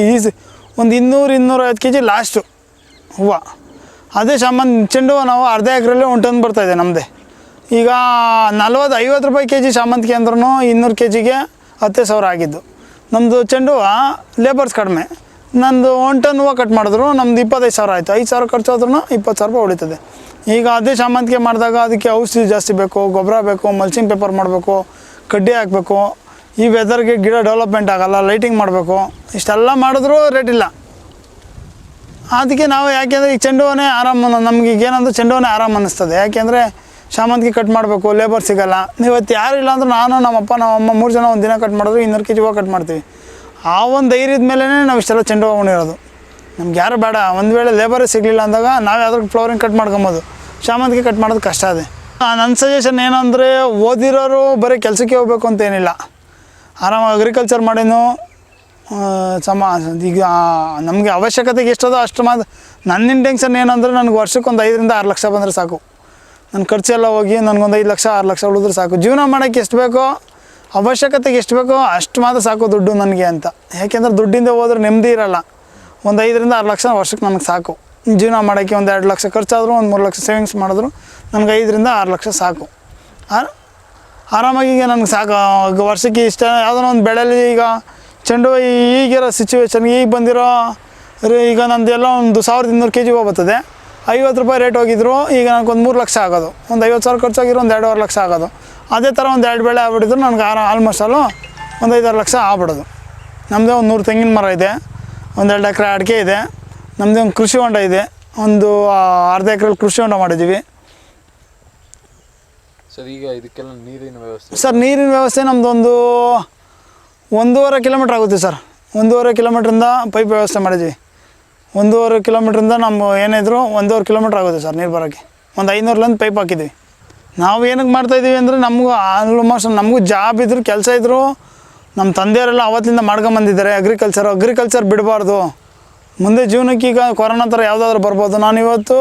ಒಂದು 200-250 ಕೆಜಿ ಲಾಸ್ಟು ಹೂವು. ಅದೇ ಚೆಂಡು ಹೂವು ನಾವು ಅರ್ಧ ಎಕರೆಯಲ್ಲಿ 1 ಟನ್ ಬರ್ತಾಯಿದೆ ನಮ್ಮದೇ. ಈಗ 40-50 ರೂಪಾಯಿ ಕೆಜಿ ಶಾಮಂತಿಗೆ ಅಂದ್ರೂ 200 ಕೆಜಿಗೆ 10,000 ಆಗಿದ್ದು. ನಮ್ಮದು ಚೆಂಡು ಹೂವು ಲೇಬರ್ಸ್ ಕಡಿಮೆ, ನಂದು 1 ಟನ್ ಹೂವು ಕಟ್ ಮಾಡಿದ್ರು ನಮ್ದು 25,000 ಆಯಿತು. 5,000 ಖರ್ಚು ಆದ್ರೂ 20,000 ರೂಪಾಯಿ ಉಳಿತದೆ. ಈಗ ಅದೇ ಶಾಮಂತಿಗೆ ಮಾಡಿದಾಗ ಅದಕ್ಕೆ ಔಷಧಿ ಜಾಸ್ತಿ ಬೇಕು, ಗೊಬ್ಬರ ಬೇಕು, ಮಲ್ಚಿಂಗ್ ಪೇಪರ್ ಮಾಡಬೇಕು, ಕಡ್ಡಿ ಹಾಕಬೇಕು, ಈ ವೆದರ್ಗೆ ಗಿಡ ಡೆವಲಪ್ಮೆಂಟ್ ಆಗೋಲ್ಲ, ಲೈಟಿಂಗ್ ಮಾಡಬೇಕು, ಇಷ್ಟೆಲ್ಲ ಮಾಡಿದ್ರೂ ರೇಟ್ ಇಲ್ಲ. ಅದಕ್ಕೆ ನಾವು ಯಾಕೆಂದರೆ ಈಗ ಚೆಂಡು ಹೂವೇ ಆರಾಮ, ನಮಗೆ ಏನಂದ್ರೆ ಚೆಂಡು ಹೂವೇ ಆರಾಮ ಅನ್ನಿಸ್ತದೆ. ಯಾಕೆಂದರೆ ಶಾಮಂತಿಗೆ ಕಟ್ ಮಾಡಬೇಕು, ಲೇಬರ್ ಸಿಗೋಲ್ಲ. ಇವತ್ತು ಯಾರು ಇಲ್ಲ ಅಂದ್ರೆ ನಾನು, ನಮ್ಮಪ್ಪ, ನಮ್ಮಮ್ಮ 3 ಜನ ಒಂದು ದಿನ ಕಟ್ ಮಾಡಿದ್ರು 200 ಕೆಜಿ ಹೂವು ಕಟ್ ಮಾಡ್ತೀವಿ. ಆ ಒಂದು ಧೈರ್ಯದ ಮೇಲೇ ನಾವು ಇಷ್ಟೆಲ್ಲ ಚೆಂಡು ಹೂವು ಉಣಿರೋದು. ನಮ್ಗೆ ಯಾರು ಬೇಡ, ಒಂದು ವೇಳೆ ಲೇಬರೇ ಸಿಗಲಿಲ್ಲ ಅಂದಾಗ ನಾವು ಯಾವ್ದಾದ್ರು ಫ್ಲವರಿಂಗ್ ಕಟ್ ಮಾಡ್ಕೊಬೋದು. ಶಾಮಂತಿಗೆ ಕಟ್ ಮಾಡೋದು ಕಷ್ಟ ಇದೆ. ನನ್ನ ಸಜೆಷನ್ ಏನಂದರೆ ಓದಿರೋರು ಬರೀ ಕೆಲಸಕ್ಕೆ ಹೋಗ್ಬೇಕು ಅಂತೇನಿಲ್ಲ, ಆರಾಮಾಗಿ ಅಗ್ರಿಕಲ್ಚರ್ ಮಾಡಿನೂ ಈಗ ನಮಗೆ ಅವಶ್ಯಕತೆಗೆ ಎಷ್ಟದೋ ಅಷ್ಟು ಮಾತ್ರ. ನನ್ನ ಇಂಟೆನ್ಷನ್ ಏನಂದರೆ ನನಗೆ ವರ್ಷಕ್ಕೆ ಒಂದು 5-6 ಲಕ್ಷ ಬಂದರೆ ಸಾಕು. ನನ್ನ ಖರ್ಚೆಲ್ಲ ಹೋಗಿ ನನಗೊಂದು 5 ಲಕ್ಷ 6 ಲಕ್ಷ ಉಳಿದ್ರೆ ಸಾಕು. ಜೀವನ ಮಾಡೋಕ್ಕೆ ಎಷ್ಟು ಬೇಕೋ, ಅವಶ್ಯಕತೆಗೆ ಎಷ್ಟು ಬೇಕೋ ಅಷ್ಟು ಮಾತ್ರ ಸಾಕು ದುಡ್ಡು ನನಗೆ ಅಂತ. ಯಾಕೆಂದರೆ ದುಡ್ಡಿಂದ ಹೋದ್ರೆ ನೆಮ್ಮದಿ ಇರೋಲ್ಲ. ಒಂದು 5-6 ಲಕ್ಷ ವರ್ಷಕ್ಕೆ ನನಗೆ ಸಾಕು. ಜೀವನ ಮಾಡೋಕ್ಕೆ ಒಂದು 2 ಲಕ್ಷ ಖರ್ಚಾದರೂ, ಒಂದು 3 ಲಕ್ಷ ಸೇವಿಂಗ್ಸ್ ಮಾಡಿದ್ರು ನನಗೆ 5-6 ಲಕ್ಷ ಸಾಕು. ಆರಾಮಾಗಿ ಈಗ ನನಗೆ ಸಾಕು. ವರ್ಷಕ್ಕೆ ಇಷ್ಟ ಯಾವುದೋ ಒಂದು ಬೆಳೆಯಲ್ಲಿ ಈಗ ಚೆಂಡು ಈಗಿರೋ ಸಿಚುವೇಶನ್ಗೆ ಈಗ ಬಂದಿರೋ ಈಗ ನಂದೆಲ್ಲ ಒಂದು 1,200 ಕೆಜಿ ಹೂವು ಬರ್ತದೆ. 50 ರೂಪಾಯಿ ರೇಟ್ ಹೋಗಿದ್ರು ಈಗ ನನಗೊಂದು 3 ಲಕ್ಷ ಆಗೋದು. ಒಂದು 50,000 ಖರ್ಚಾಗಿರೋ ಒಂದು 2.5 ಲಕ್ಷ ಆಗೋದು. ಅದೇ ಥರ ಒಂದು 2 ಬೆಳೆ ಆಗ್ಬಿಟ್ಟಿದ್ರು ನನಗೆ ಆಲ್ಮೋಸ್ಟ್ ಅಲ್ಲೂ ಒಂದು 5-6 ಲಕ್ಷ ಆಗ್ಬಿಡೋದು. ನಮ್ಮದೇ ಒಂದು 100 ತೆಂಗಿನ ಮರ ಇದೆ, ಒಂದು 2 ಎಕರೆ ಅಡಿಕೆ ಇದೆ, ನಮ್ಮದೇ ಒಂದು ಕೃಷಿ ಹೊಂಡ ಇದೆ, ಒಂದು ಅರ್ಧ ಎಕರೆಯಲ್ಲಿ ಕೃಷಿ ಹೊಂಡ ಮಾಡಿದ್ದೀವಿ. ಸರ್ ಈಗ ಇದಕ್ಕೆಲ್ಲ ನೀರಿನ ವ್ಯವಸ್ಥೆ? ಸರ್ ನೀರಿನ ವ್ಯವಸ್ಥೆ ನಮ್ಮದೊಂದು 1.5 ಕಿಲೋಮೀಟ್ರ್ ಆಗುತ್ತೆ ಸರ್. 1.5 ಕಿಲೋಮೀಟ್ರಿಂದ ಪೈಪ್ ವ್ಯವಸ್ಥೆ ಮಾಡಿದ್ವಿ. 1.5 ಕಿಲೋಮೀಟ್ರಿಂದ ನಮ್ಮ ಏನಿದ್ರು 1.5 ಕಿಲೋಮೀಟ್ರ್ ಆಗುತ್ತೆ ಸರ್ ನೀರು ಬರೋಕ್ಕೆ. ಒಂದು 500 ಲೈನ್ ಪೈಪ್ ಹಾಕಿದ್ವಿ. ನಾವು ಏನಕ್ಕೆ ಮಾಡ್ತಾಯಿದ್ದೀವಿ ಅಂದರೆ ನಮಗೂ ಆಲ್ಮೋಸ್ಟ್ ನಮಗೂ ಜಾಬ್ ಇದ್ರು, ಕೆಲಸ ಇದ್ದರು. ನಮ್ಮ ತಂದೆಯವರೆಲ್ಲ ಅವತ್ತಿಂದ ಮಾಡ್ಕೊಂಬಂದಿದ್ದಾರೆ ಅಗ್ರಿಕಲ್ಚರ್ ಬಿಡಬಾರ್ದು. ಮುಂದೆ ಜೀವನಕ್ಕೆ ಈಗ ಕೊರೋನಾ ಥರ ಯಾವುದಾದ್ರೂ ಬರ್ಬೋದು. ನಾನು ಇವತ್ತು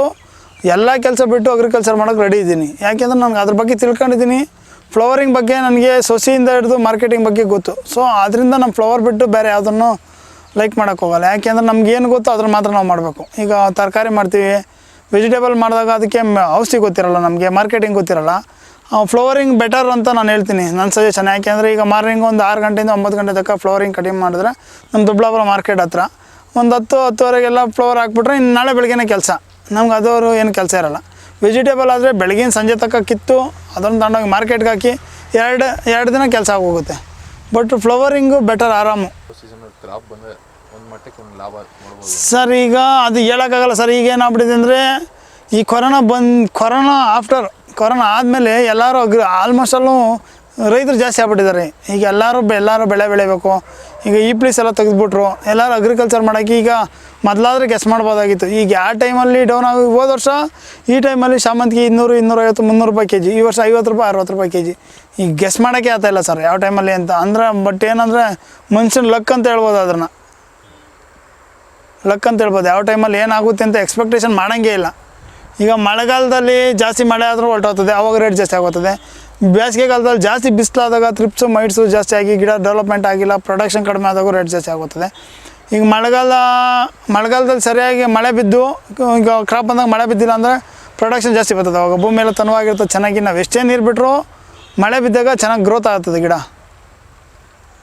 ಎಲ್ಲ ಕೆಲಸ ಬಿಟ್ಟು ಅಗ್ರಿಕಲ್ಚರ್ ಮಾಡೋಕ್ಕೆ ರೆಡಿ ಇದ್ದೀನಿ. ಯಾಕೆಂದ್ರೆ ನನಗೆ ಅದ್ರ ಬಗ್ಗೆ ತಿಳ್ಕೊಂಡಿದ್ದೀನಿ. ಫ್ಲವರಿಂಗ್ ಬಗ್ಗೆ ನನಗೆ ಸೊಸೆಯಿಂದ ಹಿಡಿದು ಮಾರ್ಕೆಟಿಂಗ್ ಬಗ್ಗೆ ಗೊತ್ತು. ಸೊ ಅದರಿಂದ ನಮ್ಮ ಫ್ಲವರ್ ಬಿಟ್ಟು ಬೇರೆ ಯಾವುದನ್ನು ಲೈಕ್ ಮಾಡೋಕ್ಕೆ ಹೋಗಲ್ಲ. ಯಾಕೆಂದ್ರೆ ನಮ್ಗೇನು ಗೊತ್ತೋ ಅದ್ರ ಮಾತ್ರ ನಾವು ಮಾಡಬೇಕು. ಈಗ ತರಕಾರಿ ಮಾಡ್ತೀವಿ, ವೆಜಿಟೇಬಲ್ ಮಾಡಿದಾಗ ಅದಕ್ಕೆ ಔಷಧಿ ಗೊತ್ತಿರಲ್ಲ, ನಮಗೆ ಮಾರ್ಕೆಟಿಂಗ್ ಗೊತ್ತಿರಲ್ಲ. ಫ್ಲವರಿಂಗ್ ಬೆಟರ್ ಅಂತ ನಾನು ಹೇಳ್ತೀನಿ, ನನ್ನ ಸಜೆಷನ್. ಯಾಕೆಂದರೆ ಈಗ ಮಾರ್ನಿಂಗ್ ಒಂದು 6 ಗಂಟೆಯಿಂದ 9 ಗಂಟೆ ತನಕ ಫ್ಲವರಿಂಗ್ ಕಟಿಂಗ್ ಮಾಡಿದ್ರೆ ನಮ್ಮ ದೊಡ್ಡಬಳ್ಳಾಪುರ ಮಾರ್ಕೆಟ್ ಹತ್ರ ಒಂದು 10-10:30 ಫ್ಲವರ್ ಹಾಕ್ಬಿಟ್ರೆ ಇನ್ನು ನಾಳೆ ಬೆಳಗ್ಗೆನೇ ಕೆಲಸ. ನಮ್ಗೆ ಅದವರು ಏನು ಕೆಲಸ ಇರೋಲ್ಲ. ವೆಜಿಟೇಬಲ್ ಆದರೆ ಬೆಳಗಿನ ಸಂಜೆ ತನಕ ಕಿತ್ತು ಅದನ್ನು ತಗೊಂಡೋಗಿ ಮಾರ್ಕೆಟ್ಗೆ ಹಾಕಿ 2 ದಿನ ಕೆಲಸ ಆಗೋಗುತ್ತೆ. ಬಟ್ ಫ್ಲವರಿಂಗು ಬೆಟರ್, ಆರಾಮು. ಕ್ರಾಪ್ ಬಂದರೆ ಒಂದು ಮಟ್ಟಕ್ಕೆ ಒಂದು ಲಾಭ ಮಾಡ್ಬೋದು ಸರ್. ಈಗ ಅದು ಹೇಳೋಕ್ಕಾಗಲ್ಲ ಸರ್. ಈಗ ಏನಾಗ್ಬಿಟ್ಟಿದೆ ಅಂದರೆ ಈ ಕೊರೋನಾ ಆಫ್ಟರ್ ಕೊರೋನಾ ಆದಮೇಲೆ ಎಲ್ಲರೂ ಆಲ್ಮೋಸ್ಟ್ ಅಲ್ಲೂ ರೈತರು ಜಾಸ್ತಿ ಆಗ್ಬಿಟ್ಟಿದ್ದಾರೆ. ಈಗ ಎಲ್ಲರೂ ಬೆಳೆ ಬೆಳಿಬೇಕು. ಈಗ ಈ ಪ್ಲೇಸ್ ಎಲ್ಲ ತೆಗೆದುಬಿಟ್ರು, ಎಲ್ಲರೂ ಅಗ್ರಿಕಲ್ಚರ್ ಮಾಡೋಕ್ಕೆ ಈಗ ಮೊದಲಾದ್ರೆ ಗೆಸ್ ಮಾಡ್ಬೋದಾಗಿತ್ತು. ಈಗ ಯಾವ ಟೈಮಲ್ಲಿ ಡೌನ್ ಆಗಿ ಹೋದ ವರ್ಷ ಈ ಟೈಮಲ್ಲಿ ಶಾಮಂತಿಗೆ 200, 250, 300 ರೂಪಾಯಿ ಕೆ ಜಿ. ಈ ವರ್ಷ 50 ರೂಪಾಯಿ, 60 ರೂಪಾಯಿ ಕೆ ಜಿ. ಈಗ ಗೆಸ್ ಮಾಡೋಕ್ಕೆ ಆಗ್ತಾಯಿಲ್ಲ ಸರ್ ಯಾವ ಟೈಮಲ್ಲಿ ಅಂತ ಅಂದ್ರೆ. ಬಟ್ ಏನಂದರೆ ಮನುಷ್ಯನ ಲಕ್ ಅಂತ ಹೇಳ್ಬೋದು, ಅದನ್ನು ಲಕ್ ಅಂತ ಹೇಳ್ಬೋದು. ಯಾವ ಟೈಮಲ್ಲಿ ಏನಾಗುತ್ತೆ ಅಂತ ಎಕ್ಸ್ಪೆಕ್ಟೇಷನ್ ಮಾಡೋಂಗೇ ಇಲ್ಲ. ಈಗ ಮಳೆಗಾಲದಲ್ಲಿ ಜಾಸ್ತಿ ಮಳೆ ಆದರೂ ಹೊರಟೋಗ್ತದೆ, ಆವಾಗ ರೇಟ್ ಜಾಸ್ತಿ ಆಗೋಗ್ತದೆ. ಬೇಸಿಗೆ ಕಾಲದಲ್ಲಿ ಜಾಸ್ತಿ ಬಿಸಿಲಾದಾಗ ಟ್ರಿಪ್ಸು ಮೈಟ್ಸು ಜಾಸ್ತಿ ಆಗಿ ಗಿಡ ಡೆವಲಪ್ಮೆಂಟ್ ಆಗಿಲ್ಲ, ಪ್ರೊಡಕ್ಷನ್ ಕಡಿಮೆ ಆದಾಗೂ ರೇಟ್ ಜಾಸ್ತಿ ಆಗುತ್ತದೆ. ಈಗ ಮಳೆಗಾಲದಲ್ಲಿ ಸರಿಯಾಗಿ ಮಳೆ ಬಿದ್ದು, ಈಗ ಕ್ರಾಪ್ ಬಂದಾಗ ಮಳೆ ಬಿದ್ದಿಲ್ಲ ಅಂದರೆ ಪ್ರೊಡಕ್ಷನ್ ಜಾಸ್ತಿ ಬರ್ತದೆ. ಅವಾಗ ಭೂಮಿ ಎಲ್ಲ ತನವಾಗಿರ್ತದೆ ಚೆನ್ನಾಗಿ. ನಾವು ಎಷ್ಟೇ ನೀರು ಬಿಟ್ಟರು ಮಳೆ ಬಿದ್ದಾಗ ಚೆನ್ನಾಗಿ ಗ್ರೋತ್ ಆಗ್ತದೆ ಗಿಡ.